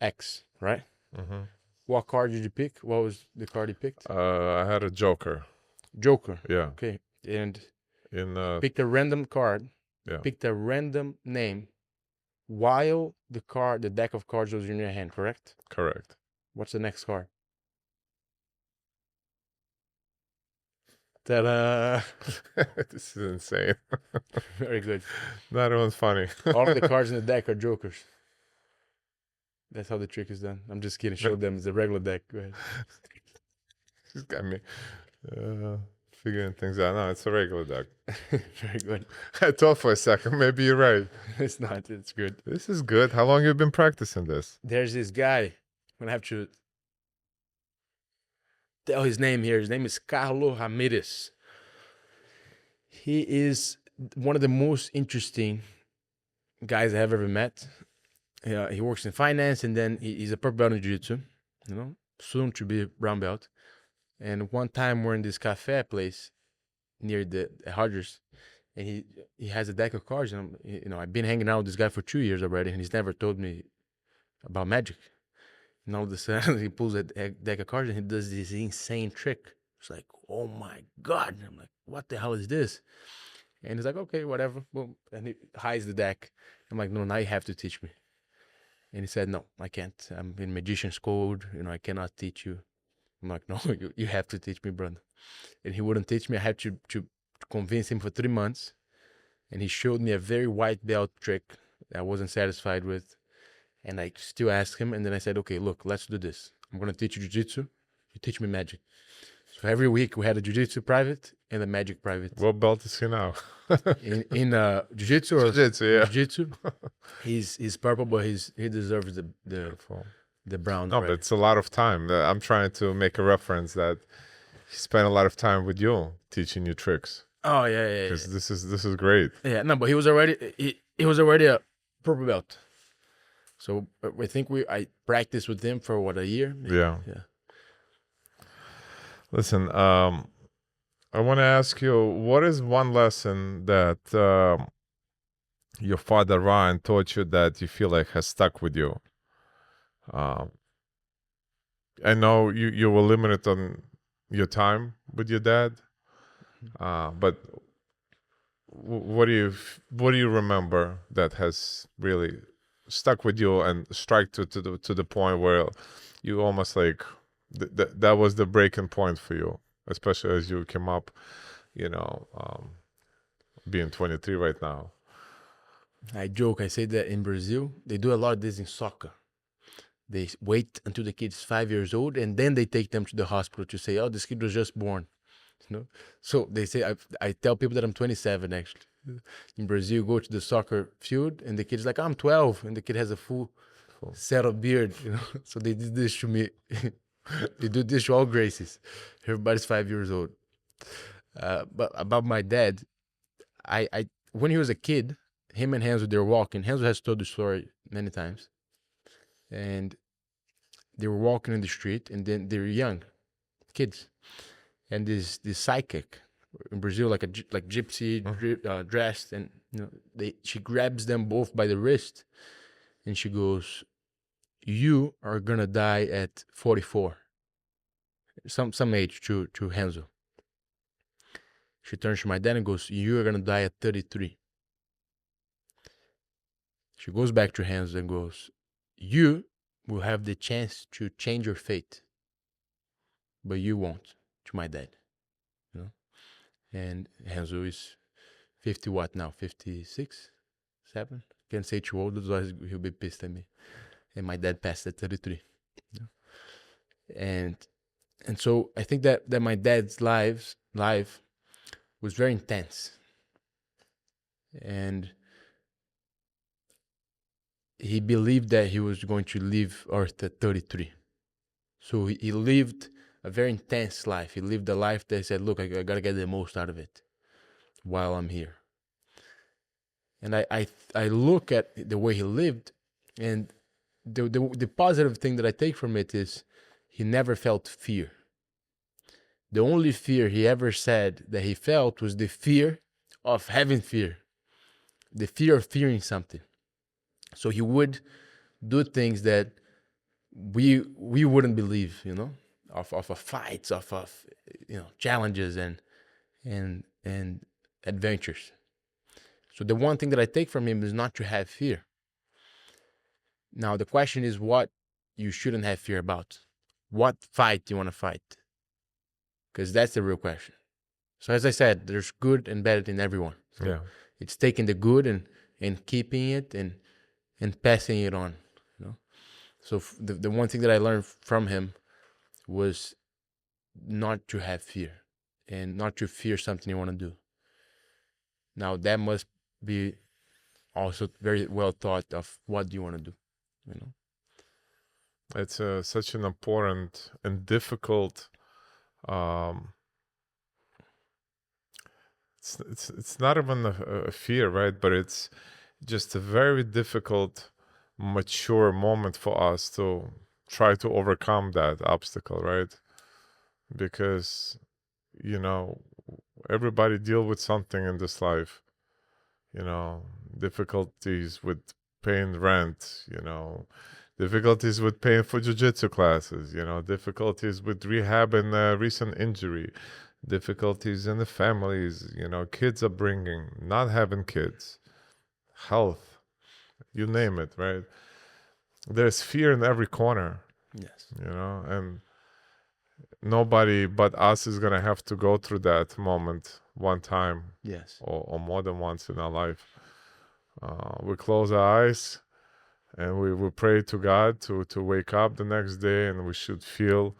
X, right? Mm-hmm. What card did you pick? What was the card you picked? I had a Joker. Joker. Yeah. Okay, and in picked a random card. Yeah. Picked a random name while the deck of cards was in your hand, correct? Correct. What's the next card? Ta-da! This is insane. Very good. That one's funny. All of the cards in the deck are jokers. That's how the trick is done. I'm just kidding. Show them it's a regular deck. Go ahead. She's got me figuring things out. No, it's a regular deck. Very good. I thought for a second, maybe you're right. It's not. It's good. This is good. How long have you been practicing this? There's this guy. I'm going to have to tell his name here. His name is Carlos Ramirez. He is one of the most interesting guys I have ever met. He works in finance, and then he's a purple belt in jiu-jitsu, soon to be brown belt. And one time we're in this cafe place near the Hodgers, and he has a deck of cards, and I've been hanging out with this guy for 2 years already, and he's never told me about magic. And all of a sudden he pulls a deck of cards and he does this insane trick. It's like, oh my God. And I'm like, what the hell is this? And he's like, okay, whatever. Boom. And he hides the deck. I'm like, no, now you have to teach me. And he said, no, I can't. I'm in magician's code. I cannot teach you. I'm like, no, you have to teach me, brother. And he wouldn't teach me. I had to convince him for 3 months. And he showed me a very white belt trick that I wasn't satisfied with. And I still asked him. And then I said, okay, look, let's do this. I'm going to teach you jiu-jitsu. You teach me magic. So every week we had a jiu-jitsu private and a magic private. What belt is he now? in jiu-jitsu or jiu-jitsu, yeah. Jiu-jitsu, he's purple, but he deserves the brown. No, but it's a lot of time. I'm trying to make a reference that he spent a lot of time with you teaching you tricks. Oh yeah. Because this is great. Yeah, no, but he was already a purple belt. So I think I practiced with him for what, a year? Yeah. Yeah. Listen, I want to ask you, what is one lesson that your father Ryan taught you that you feel like has stuck with you? I know you were limited on your time with your dad, but what do you remember that has really stuck with you and struck to the point where you almost like that was the breaking point for you, especially as you came up, being 23 right now? I joke. I say that in Brazil, they do a lot of this in soccer. They wait until the kid's 5 years old, and then they take them to the hospital to say, oh, this kid was just born. So they say, I tell people that I'm 27, actually. In Brazil, go to the soccer field, and the kid's like, I'm 12, and the kid has a full set of beard. So they did this to me. They do this to all Gracies. Everybody's 5 years old. But about my dad, I when he was a kid, him and Hanzo, they were walking. Hanzo has told the story many times. And they were walking in the street, and then they were young kids. And this psychic in Brazil, like gypsy, dressed, and she grabs them both by the wrist, and she goes, "You are gonna die at 44." Some age to Hanzo. She turns to my dad and goes, "You are gonna die at 33." She goes back to Hanzo and goes, "You will have the chance to change your fate, but you won't," to my dad. And Hanzo is 50 what now? 56? 7? Can't say too old, otherwise he'll be pissed at me. And my dad passed at 33. And so I think that my dad's life was very intense. And he believed that he was going to leave Earth at 33. So he lived a very intense life. He lived a life that said, look, I got to get the most out of it while I'm here. And I look at the way he lived, and the positive thing that I take from it is he never felt fear. The only fear he ever said that he felt was the fear of having fear, the fear of fearing something. So he would do things that we wouldn't believe, of fights, of challenges and adventures. So the one thing that I take from him is not to have fear. Now the question is what you shouldn't have fear about. What fight do you want to fight? Because that's the real question. So as I said, there's good and bad in everyone. So it's taking the good and keeping it and passing it on. So the one thing that I learned from him was not to have fear and not to fear something you want to do. Now that must be also very well thought of what do you want to do, It's such an important and difficult. It's not even a fear, right? But it's just a very difficult, mature moment for us to try to overcome that obstacle, right? Because everybody deal with something in this life, difficulties with paying rent, difficulties with paying for jiu-jitsu classes, difficulties with rehabbing a recent injury, difficulties in the families, kids upbringing, not having kids, health, you name it, right? there's fear in every corner. Yes. And nobody but us is gonna have to go through that moment one time. Yes. Or more than once in our life. We close our eyes and we pray to God to wake up the next day, and we should feel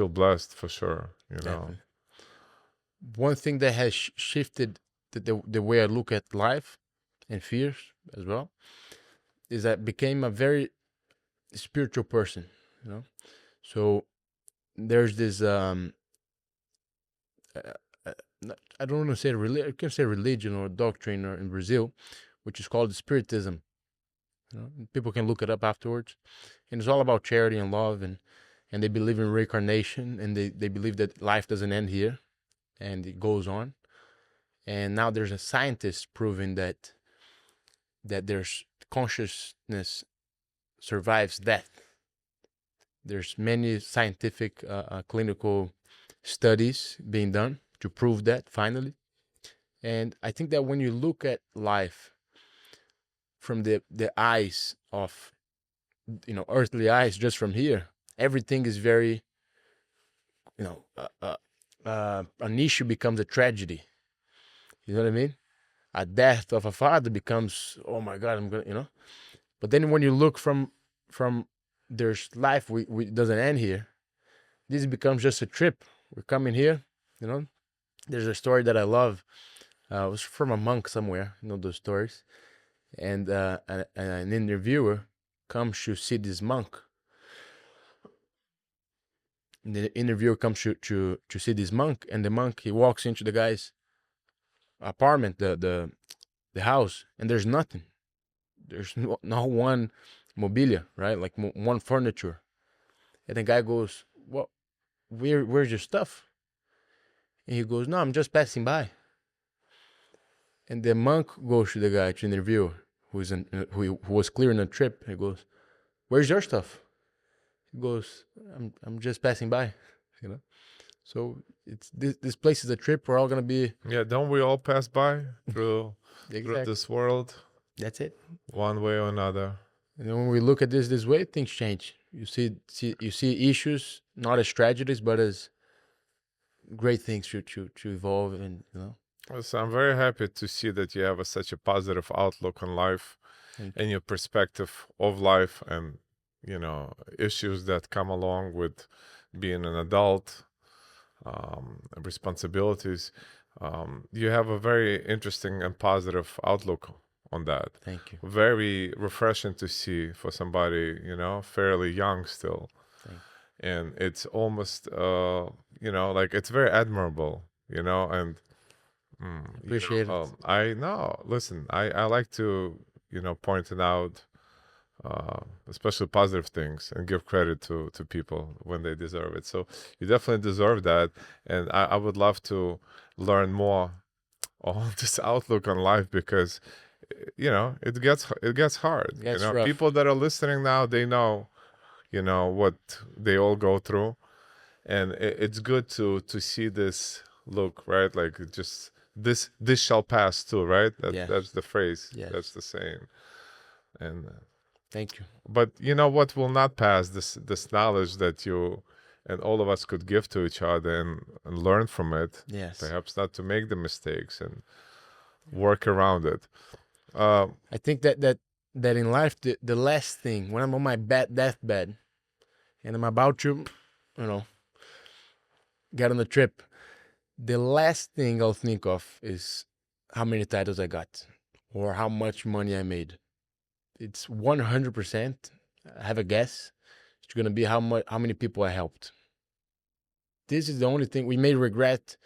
blessed for sure. Definitely. One thing that has shifted the way I look at life and fears as well is that I became a very spiritual person. So there's this I don't want to say I can say religion or doctrine or in Brazil, which is called Spiritism. People can look it up afterwards, and it's all about charity and love, and they believe in reincarnation, and they believe that life doesn't end here, and it goes on. And now there's a scientist proving that there's consciousness survives death. There's many scientific clinical studies being done to prove that finally. And I think that when you look at life from the eyes of, earthly eyes, just from here, everything is very, an issue becomes a tragedy. You know what I mean? A death of a father becomes, oh my God, I'm gonna, But then when you look from there's life, we doesn't end here. This becomes just a trip. We're coming here, There's a story that I love. It was from a monk somewhere, those stories. And an interviewer comes to see this monk. And the interviewer comes to see this monk, and the monk, he walks into the guy's apartment, the house, and there's nothing. There's no one mobilia, right? Like one furniture. And the guy goes, "Well, where's your stuff?" And he goes, "No, I'm just passing by." And the monk goes to the guy, to the interviewer, who was clearing a trip. He goes, "Where's your stuff?" He goes, I'm just passing by, So it's this place is a trip. We're all gonna be. Yeah, don't we all pass by through this world? That's it. One way or another. And then when we look at this way, things change. You see issues not as tragedies, but as great things to evolve, and So I'm very happy to see that you have such a positive outlook on life and your perspective of life, and issues that come along with being an adult, responsibilities. You have a very interesting and positive outlook on that. Thank you. Very refreshing to see for somebody, fairly young still. And it's almost, like it's very admirable, and appreciate it. I know. Listen, I like to, point it out, especially positive things, and give credit to people when they deserve it. So you definitely deserve that, and I would love to learn more on this outlook on life, because it gets hard. Rough. People that are listening now, they know what they all go through, and it's good to see this look, right? Like, just this shall pass too, right? That's the phrase. Yes. That's the saying. And thank you. But what will not pass? This knowledge that you and all of us could give to each other, and learn from it. Yes. Perhaps not to make the mistakes and work around it. I think that in life, the last thing, when I'm on my deathbed and I'm about to, get on the trip, the last thing I'll think of is how many titles I got or how much money I made. It's 100%. I have a guess. It's going to be how many people I helped. This is the only thing. We may regret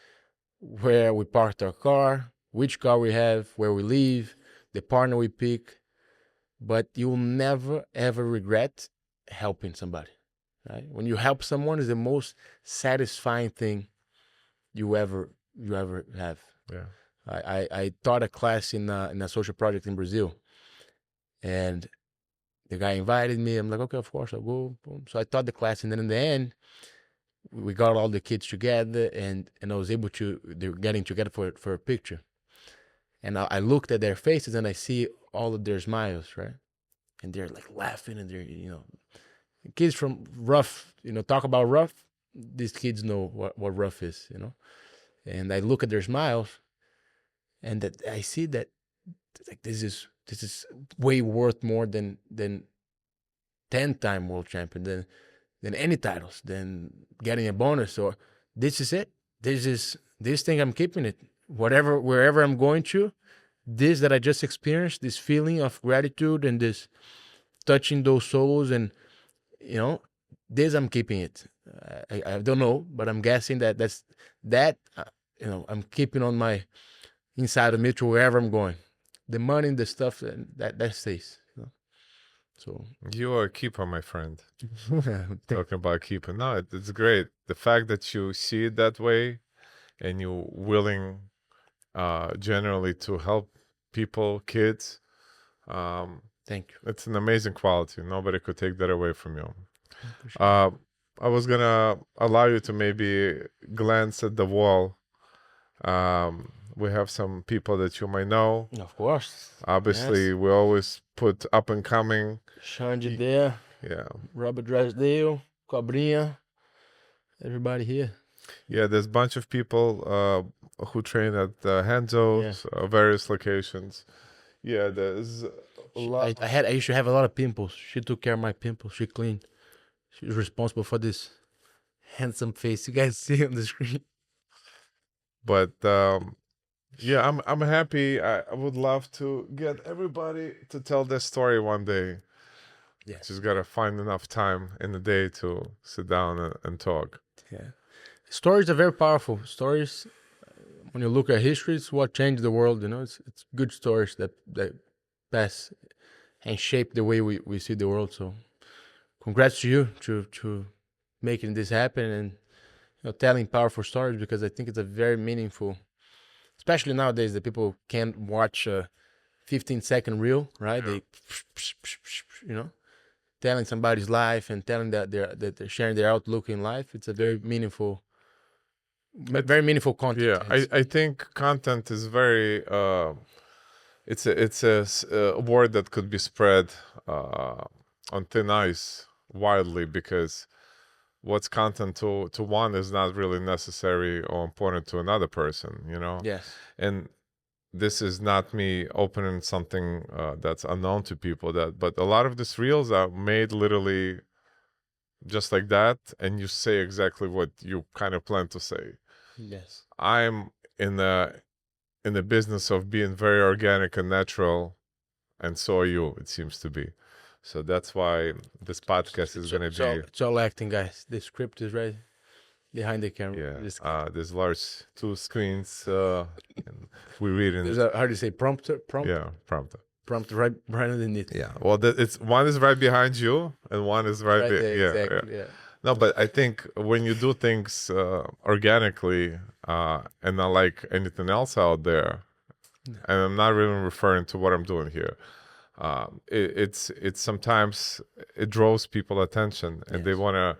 where we parked our car, which car we have, where we live, the partner we pick, but you'll never ever regret helping somebody, right? When you help someone, is the most satisfying thing you ever have. Yeah. I taught a class in a social project in Brazil, and the guy invited me. I'm like, okay, of course, I'll go. Boom. So I taught the class, and then in the end, we got all the kids together, and I was able to. They were getting together for a picture, and I looked at their faces, and I see all of their smiles, right? and they're like laughing, and they're, you know, kids from rough, you know, talk about rough. These kids know what rough is, you know. And I look at their smiles, and that I see that like this is way worth more than 10-time world champion, than any titles, than getting a bonus. Or this is it. This thing, I'm keeping it. Wherever I'm going to, this that I just experienced, this feeling of gratitude and this touching those souls, and you know, this I'm keeping it. I don't know, but I'm guessing that's you know, I'm keeping on my inside of me to wherever I'm going. The money, the stuff that stays. You know? So you are a keeper, my friend. Talking about keeper, no, it's great. The fact that you see it that way, and you're willing, generally, to help people, kids. Thank you. It's an amazing quality. Nobody could take that away from you. Sure. I was gonna allow you to maybe glance at the wall. We have some people that you might know. Of course. Obviously, we always put up and coming. Xande there. Yeah. Robert Drysdale, Cobrinha, everybody here. Yeah, there's a bunch of people who train at Hanzo's, various locations. Yeah, there's a lot. I used to have a lot of pimples. She took care of my pimples. She cleaned. She was responsible for this handsome face you guys see on the screen. But yeah, I'm happy. I would love to get everybody to tell their story one day. Yeah. Just gotta find enough time in the day to sit down and talk. Yeah. Stories are very powerful. Stories, when you look at history, it's what changed the world. You know, it's good stories that pass and shape the way we see the world. So congrats to you to making this happen, and you know, telling powerful stories, because I think it's a very meaningful, especially nowadays that people can't watch a 15-second reel, right? Yeah. They, you know, telling somebody's life and telling that they're sharing their outlook in life. It's a very meaningful content. Yeah, I think content is very it's a word that could be spread on thin ice widely, because what's content to one is not really necessary or important to another person, you know. Yes. And this is not me opening something that's unknown to people, but a lot of these reels are made literally just like that, and you say exactly what you kind of plan to say. Yes. I'm in the business of being very organic and natural, and so are you, it seems to be. So that's why this podcast is going to be... It's all acting, guys. The script is right behind the camera. Yeah, there's large 2 screens, and we're reading... There's a, how do you say, prompter? Yeah, prompter. Prompter right underneath. Yeah, well, it's one is right behind you, and one is right there. Yeah, exactly, yeah. No, but I think when you do things organically and not like anything else out there, and I'm not even referring to what I'm doing here, it's sometimes it draws people attention, and they want to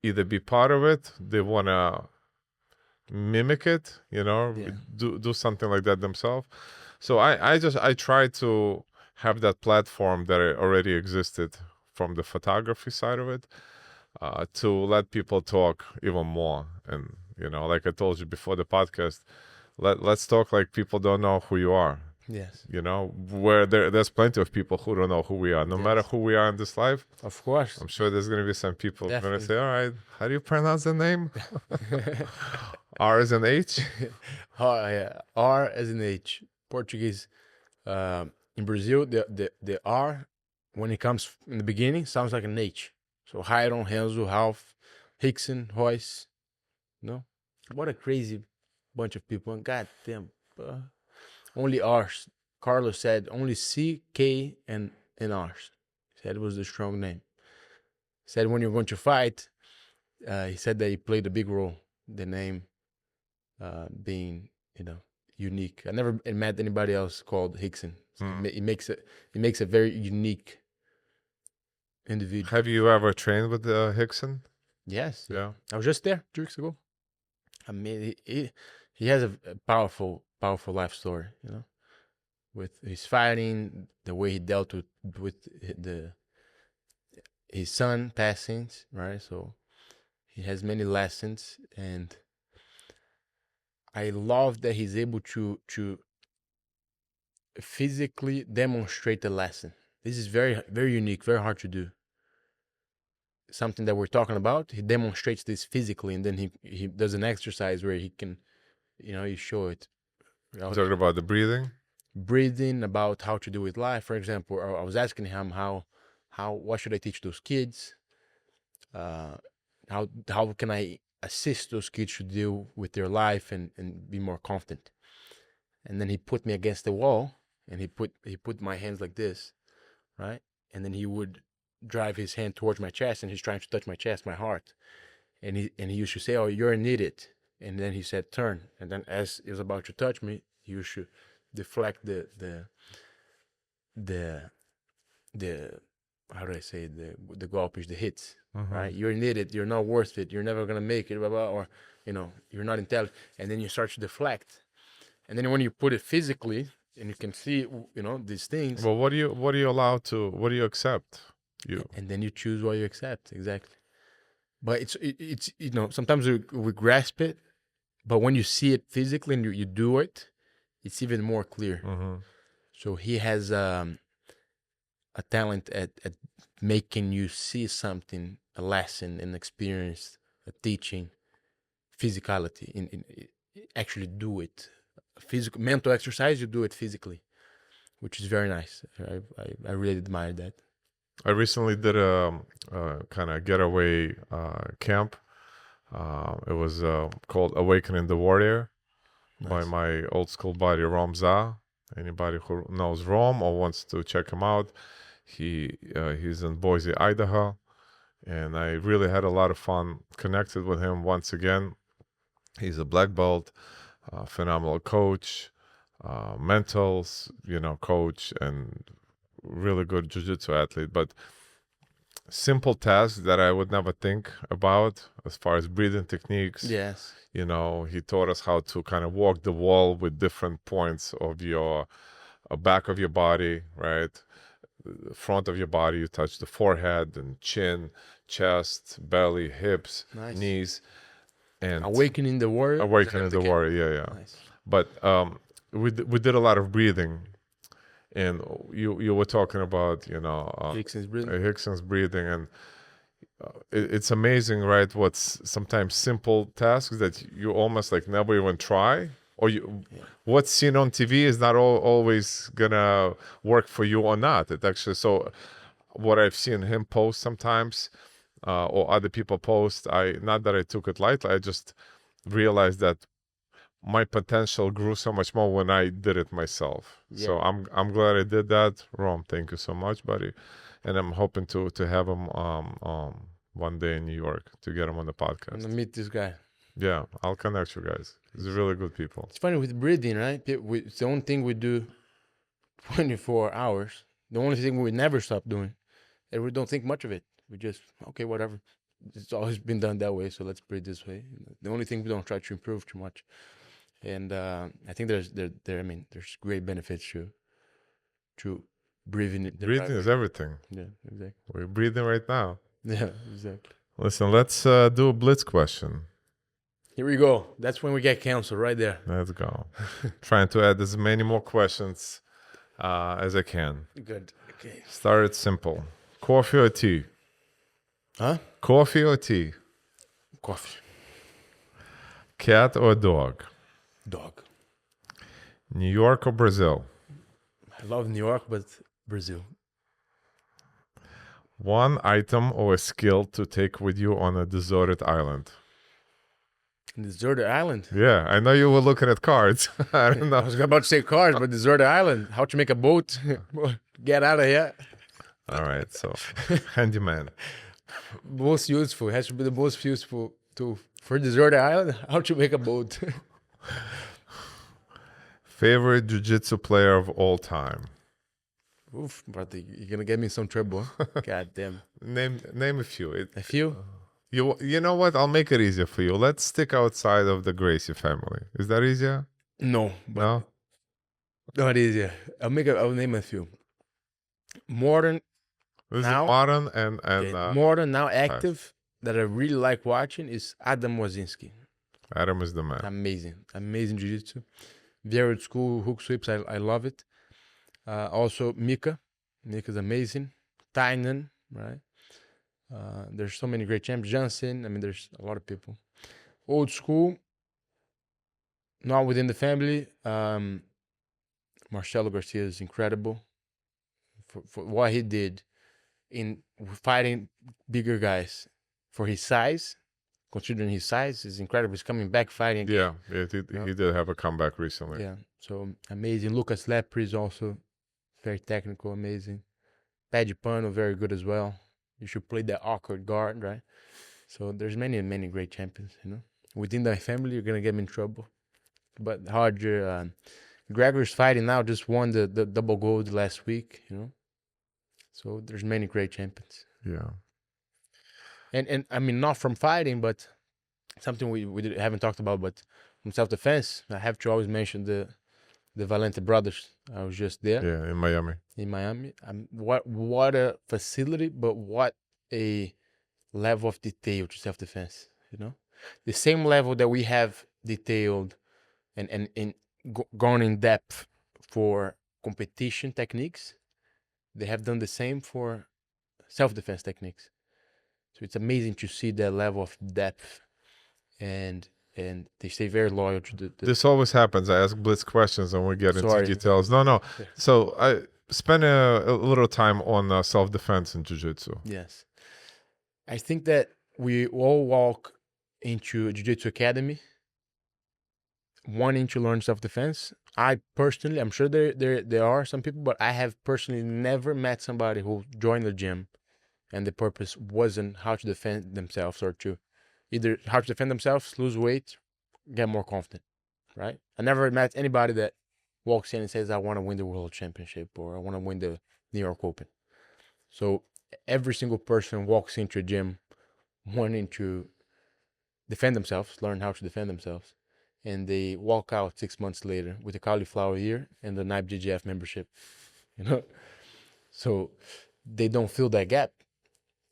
either be part of it, they want to mimic it, you know, do something like that themselves. So I try to have that platform that already existed from the photography side of it, to let people talk even more. And you know, like I told you before the podcast, let's talk like people don't know who you are. Yes. You know, where there's plenty of people who don't know who we are. No matter who we are in this life. Of course. I'm sure there's going to be some people who are going to say, all right, how do you pronounce the name? R as an H? R as an H. Portuguese. In Brazil, the R, when it comes in the beginning, sounds like an H. So Rayron, Renzo, Ralph, Rickson, Royce. No? What a crazy bunch of people. God damn. Only R's. Carlos said only C, K, and R's. He said it was the strong name. He said when you're going to fight, he said that he played a big role. The name being, you know, unique. I never met anybody else called Rickson. So it makes a very unique individual. Have you ever trained with Rickson? Yes. Yeah. I was just there 2 weeks ago. I mean, he has a powerful life story, you know. with his fighting, the way he dealt with his son passing, right? So he has many lessons, and I love that he's able to physically demonstrate the lesson. This is very, very unique, very hard to do. Something that we're talking about, he demonstrates this physically, and then he does an exercise where he can, you show it. Talking about the breathing, about how to do with life. For example, I was asking him what should I teach those kids? How can I assist those kids to deal with their life and be more confident? And then he put me against the wall, and he put my hands like this, right? And then he would drive his hand towards my chest, and he's trying to touch my chest, my heart. And he used to say, "Oh, you're an idiot." And then he said, "Turn." And then as he was about to touch me, he used to deflect the how do I say it? The golpes, the hits, right? You're an idiot. You're not worth it. You're never gonna make it, blah, blah, or you're not intelligent. And then you start to deflect. And then when you put it physically, and you can see, these things. Well, what do you allow to? What do you accept? And then you choose what you accept, exactly. But it's sometimes we grasp it, but when you see it physically and you do it, it's even more clear. So he has a talent at making you see something, a lesson, an experience, a teaching, physicality, in actually do it. Physical mental exercise, you do it physically, which is very nice. I really admire that. I recently did a kind of getaway camp. It was called Awakening the Warrior by my old school buddy Rom Za. Anybody who knows Rom or wants to check him out, he's in Boise, Idaho, and I really had a lot of fun. Connected with him once again. He's a black belt, phenomenal coach, mentals, coach, and really good jiu-jitsu athlete. But simple tasks that I would never think about as far as breathing techniques. Yes. He taught us how to kind of walk the wall with different points of your back of your body, right? The front of your body, you touch the forehead and chin, chest, belly, hips, knees. And Awakening the Warrior. Awakening the Warrior, yeah. Nice. But we did a lot of breathing. And you were talking about, Rickson's breathing, and it's amazing, right? What's sometimes simple tasks that you almost like never even try, or what's seen on TV is not always gonna work for you or not. It actually, so what I've seen him post sometimes, or other people post, not that I took it lightly, I just realized that my potential grew so much more when I did it myself. Yeah. So I'm glad I did that. Rom, thank you so much, buddy. And I'm hoping to have him one day in New York, to get him on the podcast. I'm gonna meet this guy. Yeah, I'll connect you guys. He's really good people. It's funny with breathing, right? It's the only thing we do 24 hours. The only thing we never stop doing. And we don't think much of it. We just, okay, whatever. It's always been done that way, so let's breathe this way. The only thing we don't try to improve too much. And I think there's great benefits to breathing. Breathing is everything. Yeah, exactly. We're breathing right now. Yeah, exactly. Listen, let's do a Blitz question. Here we go. That's when we get canceled, right there. Let's go. Trying to add as many more questions as I can. Good. Okay. Start it simple. Coffee or tea? Huh? Coffee or tea? Coffee. Cat or dog? Dog. New York or Brazil? I love New York, but Brazil. One item or a skill to take with you on a deserted island? Deserted island? Yeah, I know you were looking at cards. I don't know. I was about to say cards, but deserted island. How to make a boat? Get out of here. All right, so handyman. Most useful. It has to be the most useful tool. For deserted island, how to make a boat. Favorite jiu-jitsu player of all time? Oof, brother, you're gonna get me in some trouble. God damn. Name a few. A few? You know what? I'll make it easier for you. Let's stick outside of the Gracie family. Is that easier? No. No? No, it is. Yeah, I'll name a few. Modern This is now, modern and modern now active that I really like watching is Adam Wazinski. Adam is the man. Amazing jiu-jitsu. Very old school hook sweeps. I love it. Also Mika's amazing. Tynan, right? There's so many great champs. Johnson. I mean, there's a lot of people. Old school, not within the family. Marcelo Garcia is incredible for what he did in fighting bigger guys. For his size, considering his size, is incredible. He's coming back fighting. Yeah, he did have a comeback recently. Yeah, so amazing. Lucas Lepre is also very technical, amazing. Paddy Pano, very good as well. You should play that awkward guard, right? So there's many great champions, you know. Within the family, you're gonna get them in trouble. But Roger Gregor's fighting now, just won the double gold last week, you know. So there's many great champions. Yeah. And I mean, not from fighting, but something we haven't talked about, but from self-defense, I have to always mention the Valente brothers. I was just there. Yeah, in Miami. What a facility, but what a level of detail to self-defense, you know? The same level that we have detailed and gone in depth for competition techniques, they have done the same for self-defense techniques. So it's amazing to see that level of depth, and they stay very loyal to the This always happens. I ask Blitz questions and we get into details. No. Yeah. So I spend a little time on self-defense in jiu-jitsu. Yes. I think that we all walk into a jiu-jitsu academy wanting to learn self-defense. I personally, I'm sure there are some people, but I have personally never met somebody who joined the gym and the purpose wasn't how to defend themselves, or to either how to defend themselves, lose weight, get more confident, right? I never met anybody that walks in and says, I want to win the world championship, or I want to win the New York Open. So every single person walks into a gym wanting to defend themselves, learn how to defend themselves, and they walk out 6 months later with a cauliflower ear and the NIBE-GGF membership, you know? So they don't fill that gap.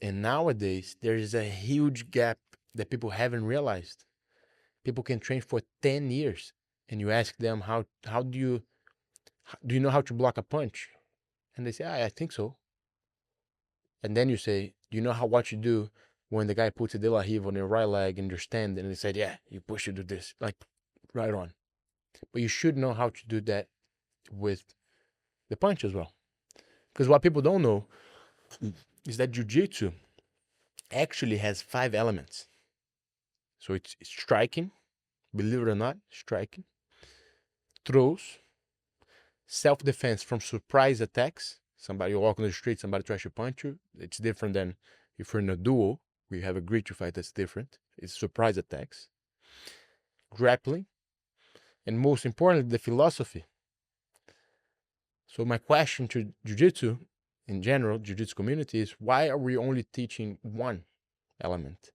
And nowadays, there is a huge gap that people haven't realized. People can train for 10 years, and you ask them, how do you know how to block a punch? And they say, I think so. And then you say, do you know what you do when the guy puts a de la rive on your right leg and you're standing? And they said, yeah, you push, you do this, like right on. But you should know how to do that with the punch as well. Because what people don't know is that jiu-jitsu actually has 5 elements. So it's striking, believe it or not, striking, throws, self-defense from surprise attacks. Somebody walk on the street, somebody tries to punch you. It's different than if you're in a duel, we have agreed to fight, that's different. It's surprise attacks, grappling, and most importantly, the philosophy. So my question to jiu-jitsu, in general, jiu-jitsu community, is why are we only teaching one element,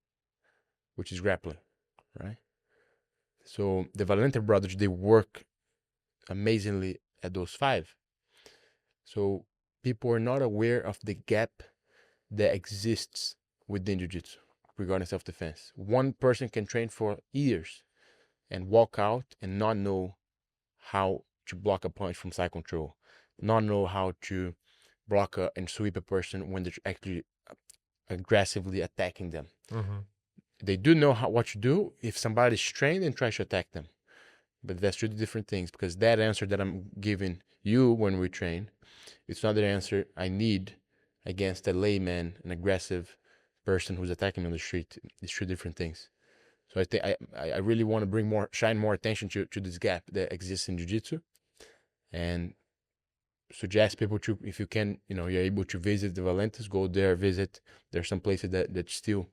which is grappling, right? So the Valente brothers, they work amazingly at those 5. So people are not aware of the gap that exists within jiu-jitsu regarding self-defense. One person can train for years and walk out and not know how to block a punch from side control, not know how to block and sweep a person when they're actually aggressively attacking them. Mm-hmm. They do know what to do if somebody's trained and tries to attack them. But that's 2 different things, because that answer that I'm giving you when we train, it's not the answer I need against a layman, an aggressive person who's attacking me on the street. It's 2 different things. So I think I really want to shine more attention to this gap that exists in jiu-jitsu, and suggest people to, if you can, you're able to visit the Valentes, go there, visit. There's some places that still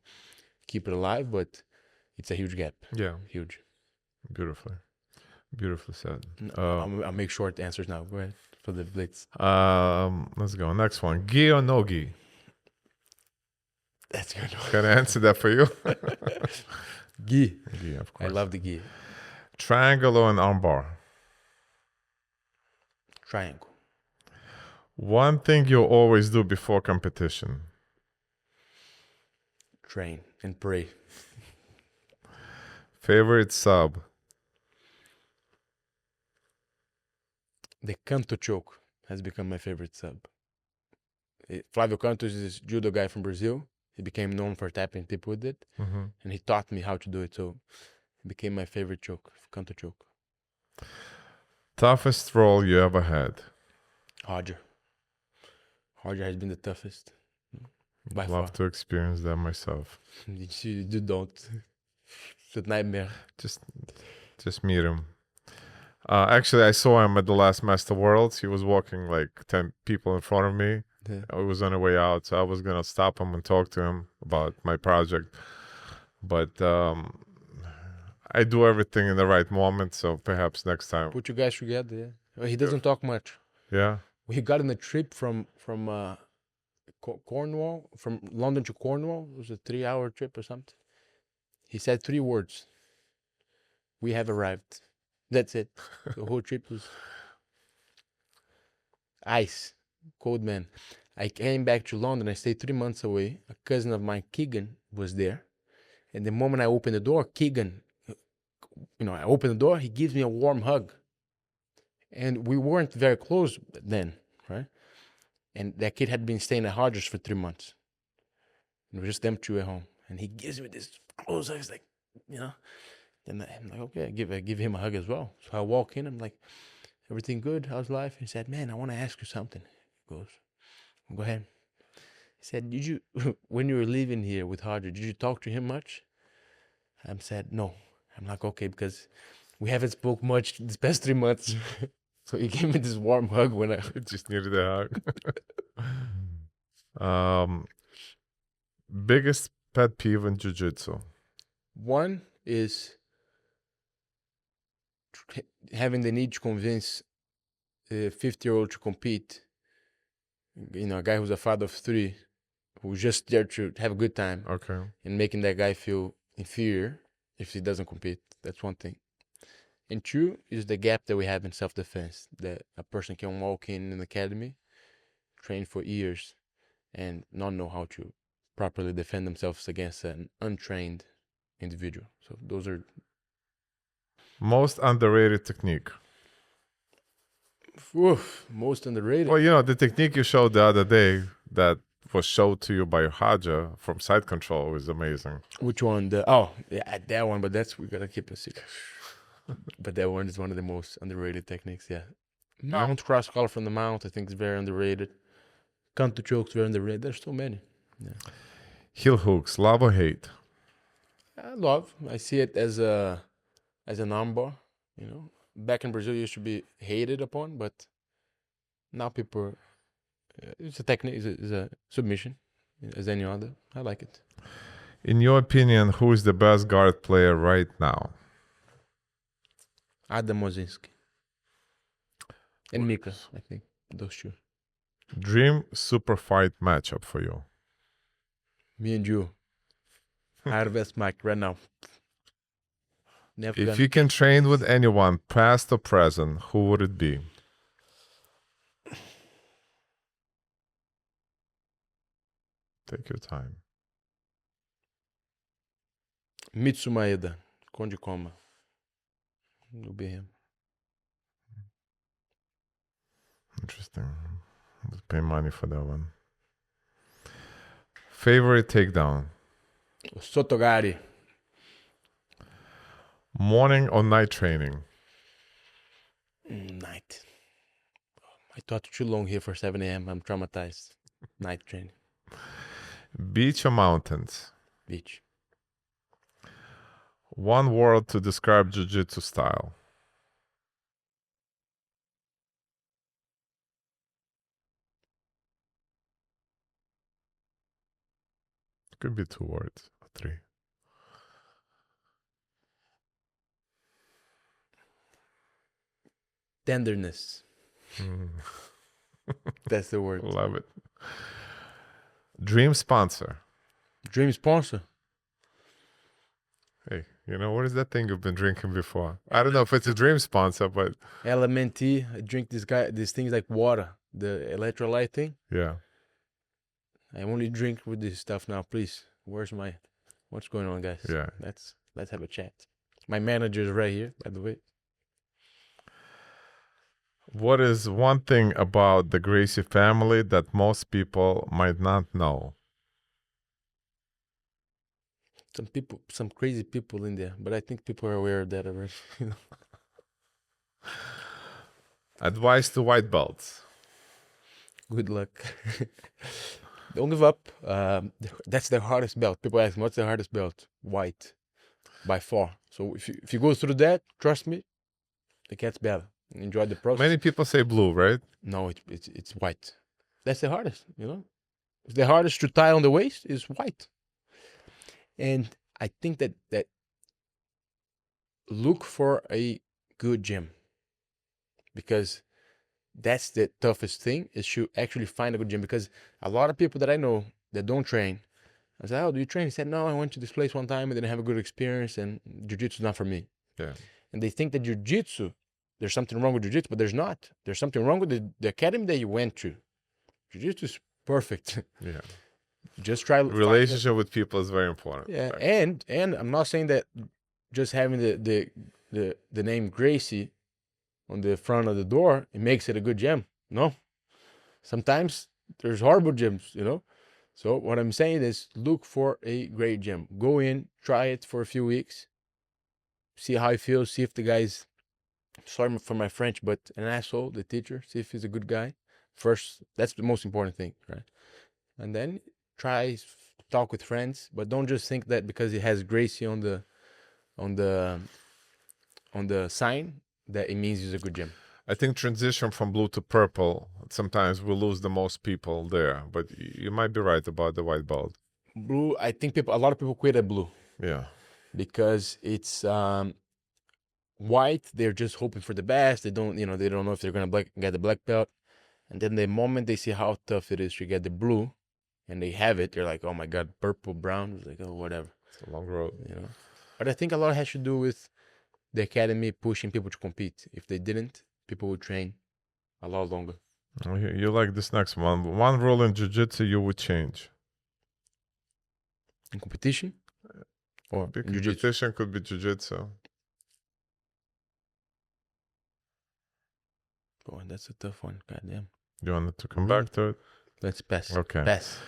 keep it alive, but it's a huge gap. Yeah. Huge. Beautifully said. I'll make short answers now. Go ahead for the Blitz. Let's go. Next one. Gi or no gi? That's good. Can I answer that for you? Gi. Gi, of course. I love the gi. Triangle or an armbar? Triangle. One thing you always do before competition. Train and pray. Favorite sub. The Canto choke has become my favorite sub. Flávio Cantos is this judo guy from Brazil. He became known for tapping people with it. And he taught me how to do it. So it became my favorite choke, Canto choke. Toughest roll you ever had. Roger. Roger has been the toughest. By Love far. to experience that myself. You don't. It's a nightmare. Just meet him. Actually, I saw him at the last Master Worlds. He was walking like 10 people in front of me. Yeah. I was on the way out, so I was going to stop him and talk to him about my project. But I do everything in the right moment, so perhaps next time. Put you guys together, yeah. Well, he doesn't talk much. Yeah? We got on a trip from Cornwall, from London to Cornwall. It was a 3-hour trip or something. He said 3 words. We have arrived. That's it. The whole trip was ice. Cold man. I came back to London. I stayed 3 months away. A cousin of mine, Keegan, was there. And the moment I opened the door, Keegan, I opened the door, he gives me a warm hug. And we weren't very close then, right? And that kid had been staying at Rogers for 3 months. It was just them two at home. And he gives me this close hug. It's like, And I'm like, okay, I give him a hug as well. So I walk in, I'm like, everything good? How's life? He said, man, I want to ask you something. He goes, go ahead. He said, did you, when you were living here with Roger, did you talk to him much? I said, no. I'm like, okay, because we haven't spoke much this past 3 months. So he gave me this warm hug when I just needed a hug. Biggest pet peeve in jiu-jitsu. One is having the need to convince a 50-year-old to compete. A guy who's a father of 3, who's just there to have a good time. Okay. And making that guy feel inferior if he doesn't compete. That's one thing. And 2 is the gap that we have in self-defense. That a person can walk in an academy, train for years, and not know how to properly defend themselves against an untrained individual. So those are... Most underrated technique. Oof, most underrated. Well, the technique you showed the other day that was showed to you by Haja from side control was amazing. Which one? That one, but we gotta keep a secret. But that one is one of the most underrated techniques, yeah. Mount cross collar from the mount, I think is very underrated. Canto chokes, very underrated. There's so many. Yeah. Heel hooks, love or hate? I love. I see it as an armbar. Back in Brazil, it used to be hated upon, but now people, it's a technique, it's a submission, as any other. I like it. In your opinion, who is the best guard player right now? Adam Mozinski. And Mika, I think. Those 2. Dream super fight matchup for you? Me and you. Harvest Mike right now. If you can train with anyone, past or present, who would it be? Take your time. Mitsu Maeda, Conde Koma. Will be him. Interesting. Let's pay money for that one. Favorite takedown? Sotogari. Morning or night training? Night. I thought too long here for 7 a.m. I'm traumatized. Night training. Beach or mountains? Beach. One word to describe jiu-jitsu style. Could be 2 words or 3. Tenderness. That's the word. Love it. Dream sponsor. Dream sponsor. Hey, You know, what is that thing you've been drinking before? I don't know if it's a dream sponsor, but LMNT. I drink these things like water, the electrolyte thing. yeah. I only drink with this stuff now. Please, what's going on, guys? Yeah. Let's have a chat. My manager is right here, by the way. What is one thing about the Gracie family that most people might not know? Some crazy people in there, but I think people are aware of that already. Advice to white belts. Good luck. Don't give up. That's the hardest belt. People ask me, what's the hardest belt? White, by far. So if you go through that, trust me, it gets better. Enjoy the process. Many people say blue, right? No, it's white. That's the hardest, you know. The hardest to tie on the waist is white. And I think that look for a good gym, because that's the toughest thing, is to actually find a good gym. Because a lot of people that I know that don't train, I said, "Oh, do you train?" He said, "No, I went to this place one time and didn't have a good experience, and jiu-jitsu is not for me." Yeah. And they think that jiu-jitsu, there's something wrong with jiu-jitsu, but there's not. There's something wrong with the academy that you went to. Jiu-jitsu is perfect. Yeah. Just try. Relationship with people is very important. Yeah, right? and I'm not saying that just having the name Gracie on the front of the door, it makes it a good gym. No. Sometimes there's horrible gyms, you know? So what I'm saying is look for a great gym. Go in, try it for a few weeks, see how it feels, see if the guy's, sorry for my French, but an asshole, the teacher, see if he's a good guy. First, that's the most important thing, right? And then talk with friends, but don't just think that because it has Gracie on the sign that it means it's a good gym. I think transition from blue to purple, sometimes we lose the most people there, but you might be right about the white belt. Blue, I think a lot of people quit at blue. Yeah. Because it's white, they're just hoping for the best. They don't know if they're gonna get the black belt. And then the moment they see how tough it is to get the blue, and they have it, they're like, "Oh my God, purple, brown." It's like, oh, whatever. It's a long road, you know. But I think a lot has to do with the academy pushing people to compete. If they didn't, people would train a lot longer. You like this next one. One rule in jiu-jitsu you would change. In competition? Or competition could be jiu-jitsu. Oh, that's a tough one. Goddamn. You wanted to come back to it? Let's pass. Okay. Pass.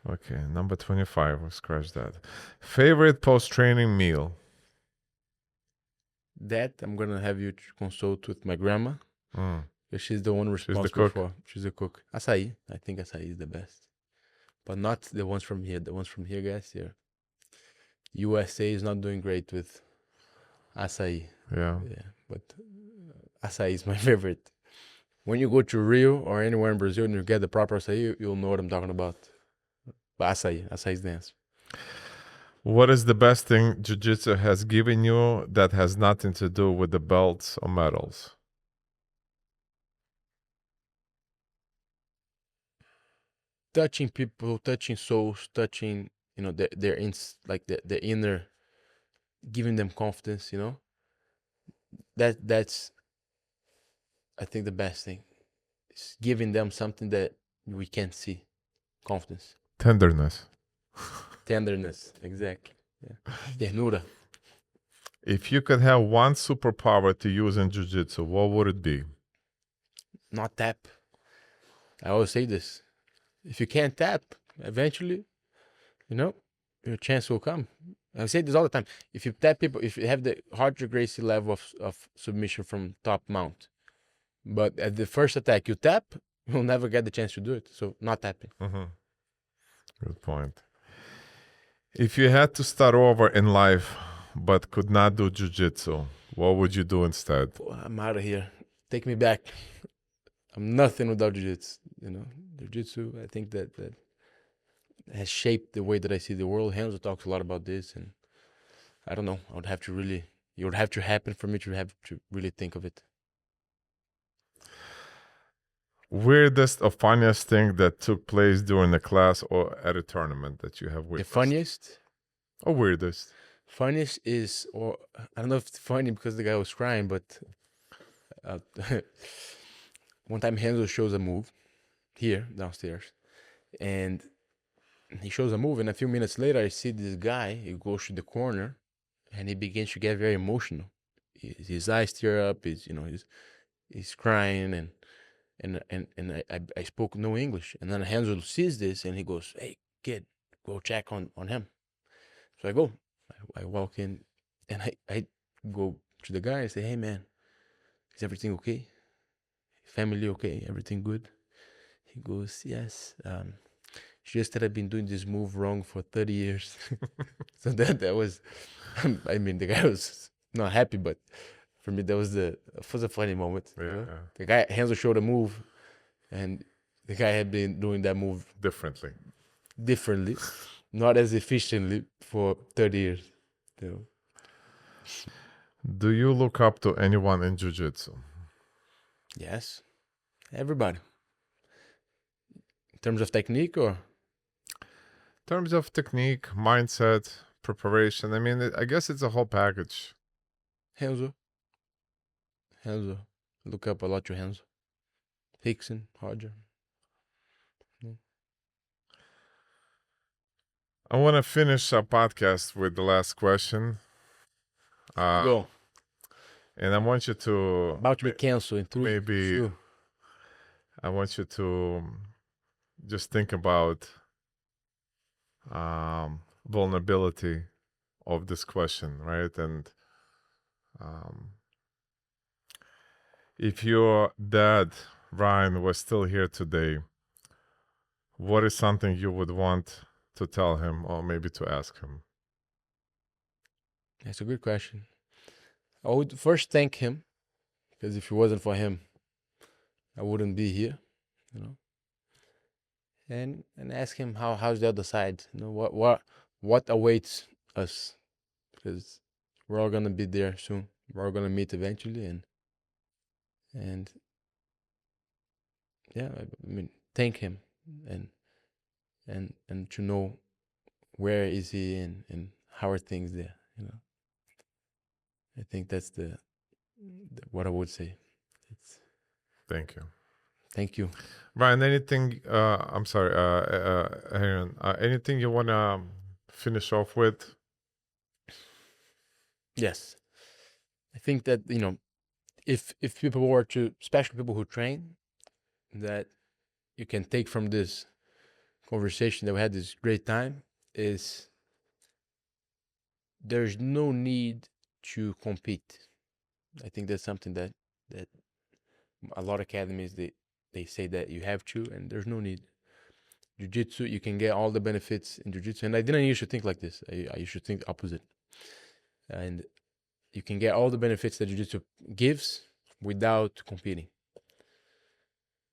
Okay, number 25. We'll scratch that. Favorite post-training meal? That I'm gonna have you consult with my grandma. Because she's the one responsible for. She's the cook. Açaí. I think açaí is the best. But not the ones from here. The ones from here, guys, here. USA is not doing great with açaí. Yeah. But açaí is my favorite. When you go to Rio or anywhere in Brazil and you get the proper açaí, you'll know what I'm talking about. But açaí is the answer. What is the best thing jiu-jitsu has given you that has nothing to do with the belts or medals? Touching people, touching souls, touching, their inner, giving them confidence, That's, I think, the best thing. It's giving them something that we can't see. Confidence. Tenderness. Tenderness, exactly. Yeah. Ternura. If you could have one superpower to use in jiu-jitsu, what would it be? Not tap. I always say this. If you can't tap, eventually, your chance will come. I say this all the time. If you tap people, if you have the Ryan Gracie level of submission from top mount, but at the first attack you tap, you'll never get the chance to do it. So not tapping. Good point. If you had to start over in life but could not do jiu-jitsu, what would you do instead? Oh, I'm out of here. Take me back. I'm nothing without jiu-jitsu. Jiu-jitsu, I think that has shaped the way that I see the world. Hanzo talks a lot about this, and I don't know. It would have to happen for me to have to really think of it. Weirdest or funniest thing that took place during a class or at a tournament that you have witnessed? The funniest? Or weirdest? Funniest is, or I don't know if it's funny because the guy was crying, but one time Renzo shows a move here downstairs, and he shows a move, and a few minutes later, I see this guy. He goes to the corner, and he begins to get very emotional. His eyes tear up. He's crying, and I spoke no English, and then Renzo sees this, and he goes, "Hey, kid, go check on him." So I go. I walk in, and I go to the guy and say, "Hey, man, is everything okay? Family okay? Everything good?" He goes, "Yes. It's just that I've been doing this move wrong for 30 years." So that was, I mean, the guy was not happy, but for me, that was a funny moment. Yeah, You know? yeah. The guy, Hanzo showed a move, and the guy had been doing that move differently, not as efficiently for 30 years. You know? Do you look up to anyone in jiu-jitsu? Yes, everybody. In terms of technique, or In terms of technique, mindset, preparation, I mean, I guess it's a whole package. Hanzo. Look up a lot to Hanzo. Rickson, Roger. I want to finish our podcast with the last question. Go. And I want you to... About to be canceled in 3. Maybe 2. I want you to just think about vulnerability of this question, right? And if your dad, Ryan, was still here today, what is something you would want to tell him or maybe to ask him? That's a good question. I would first thank him, because if it wasn't for him, I wouldn't be here, you know. And ask him how's the other side, you know, what awaits us, because we're all gonna be there soon. We're all gonna meet eventually, and yeah, I mean, thank him, and to know where is he and how are things there, you know. I think that's the what I would say. Thank you. Thank you. Ryan, anything, I'm sorry, Aaron, anything you want to finish off with? Yes. I think that, you know, if people were to, especially people who train, that you can take from this conversation that we had this great time is there's no need to compete. I think that's something that a lot of academies, they say that you have to, and there's no need. Jiu-Jitsu, you can get all the benefits in Jiu-Jitsu, and I didn't used to think like this. I used to think opposite. And you can get all the benefits that Jiu-Jitsu gives without competing.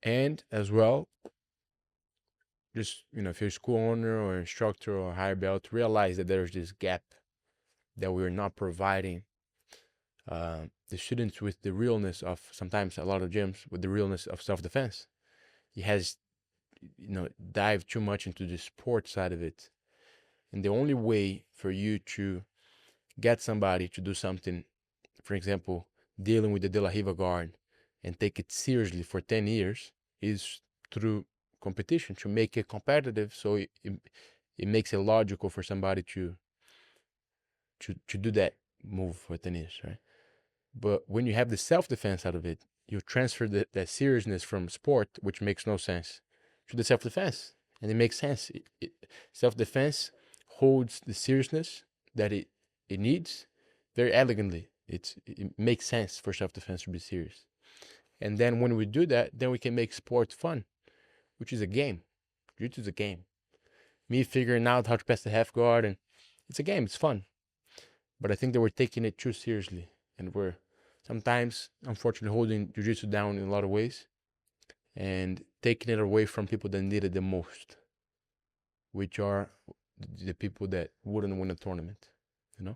And as well, just, you know, if you're a school owner or instructor or higher belt, realize that there's this gap that we're not providing the students with the realness of, sometimes a lot of gyms, with the realness of self-defense. He has, you know, dived too much into the sport side of it. And the only way for you to get somebody to do something, for example, dealing with the De La Riva guard and take it seriously for 10 years is through competition, to make it competitive, so it makes it logical for somebody to do that move for 10 years, right? But when you have the self-defense out of it, you transfer that seriousness from sport, which makes no sense, to the self-defense. And it makes sense. Self-defense holds the seriousness that it needs very elegantly. It makes sense for self-defense to be serious. And then when we do that, then we can make sport fun, which is a game. Jiu-Jitsu is a game. Me figuring out how to pass the half guard, and it's a game, it's fun. But I think that we're taking it too seriously, and we're sometimes, unfortunately, holding Jiu-Jitsu down in a lot of ways and taking it away from people that need it the most, which are the people that wouldn't win a tournament, you know?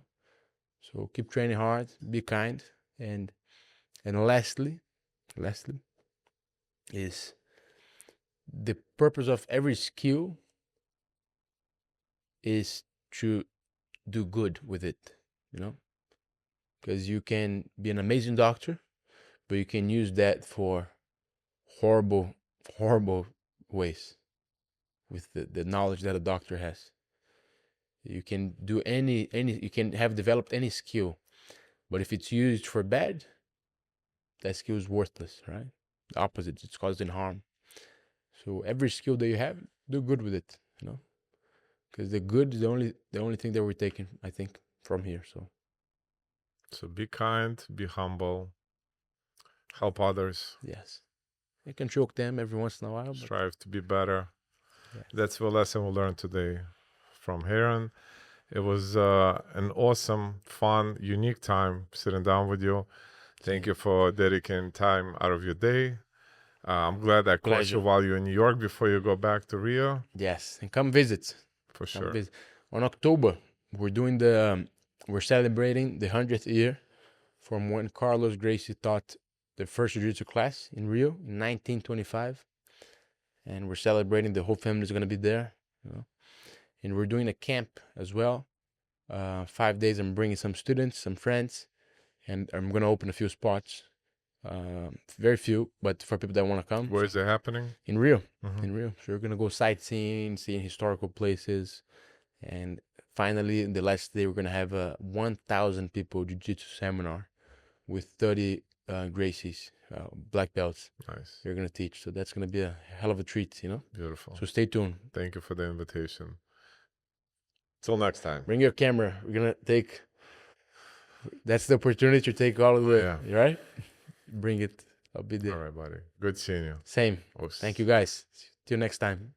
So keep training hard, be kind, and lastly, is the purpose of every skill is to do good with it, you know, because you can be an amazing doctor, but you can use that for horrible, horrible ways with the knowledge that a doctor has. You can do you can have developed any skill, but if it's used for bad, that skill is worthless, right? The opposite, it's causing harm. So every skill that you have, do good with it, you know, because the good is the only thing that we're taking, I think, from here. So be kind, be humble, help others. Yes, you can choke them every once in a while. Strive to be better. Yeah. That's the lesson we learned today from Rayron. It was an awesome, fun, unique time sitting down with you. Thank you for dedicating time out of your day. I'm glad I caught you while you're in New York before you go back to Rio. Yes, and come visit. For sure. On October, we're celebrating the 100th year from when Carlos Gracie taught the first jiu-jitsu class in Rio in 1925. And we're celebrating. The whole family is going to be there, you know. And we're doing a camp as well. 5 days, I'm bringing some students, some friends, and I'm going to open a few spots. Very few, but for people that want to come. Where is it happening? In Rio. In Rio. So we're going to go sightseeing, seeing historical places. And finally, the last day, we're going to have a 1,000 people jiu-jitsu seminar with 30 Gracies, black belts. Nice. You're going to teach. So that's going to be a hell of a treat, you know? Beautiful. So stay tuned. Thank you for the invitation. Till next time. Bring your camera. We're going to take... That's the opportunity to take all of the... Yeah. Right? Bring it. I'll be there. All right, buddy. Good seeing you. Same. Oops. Thank you, guys. Till next time.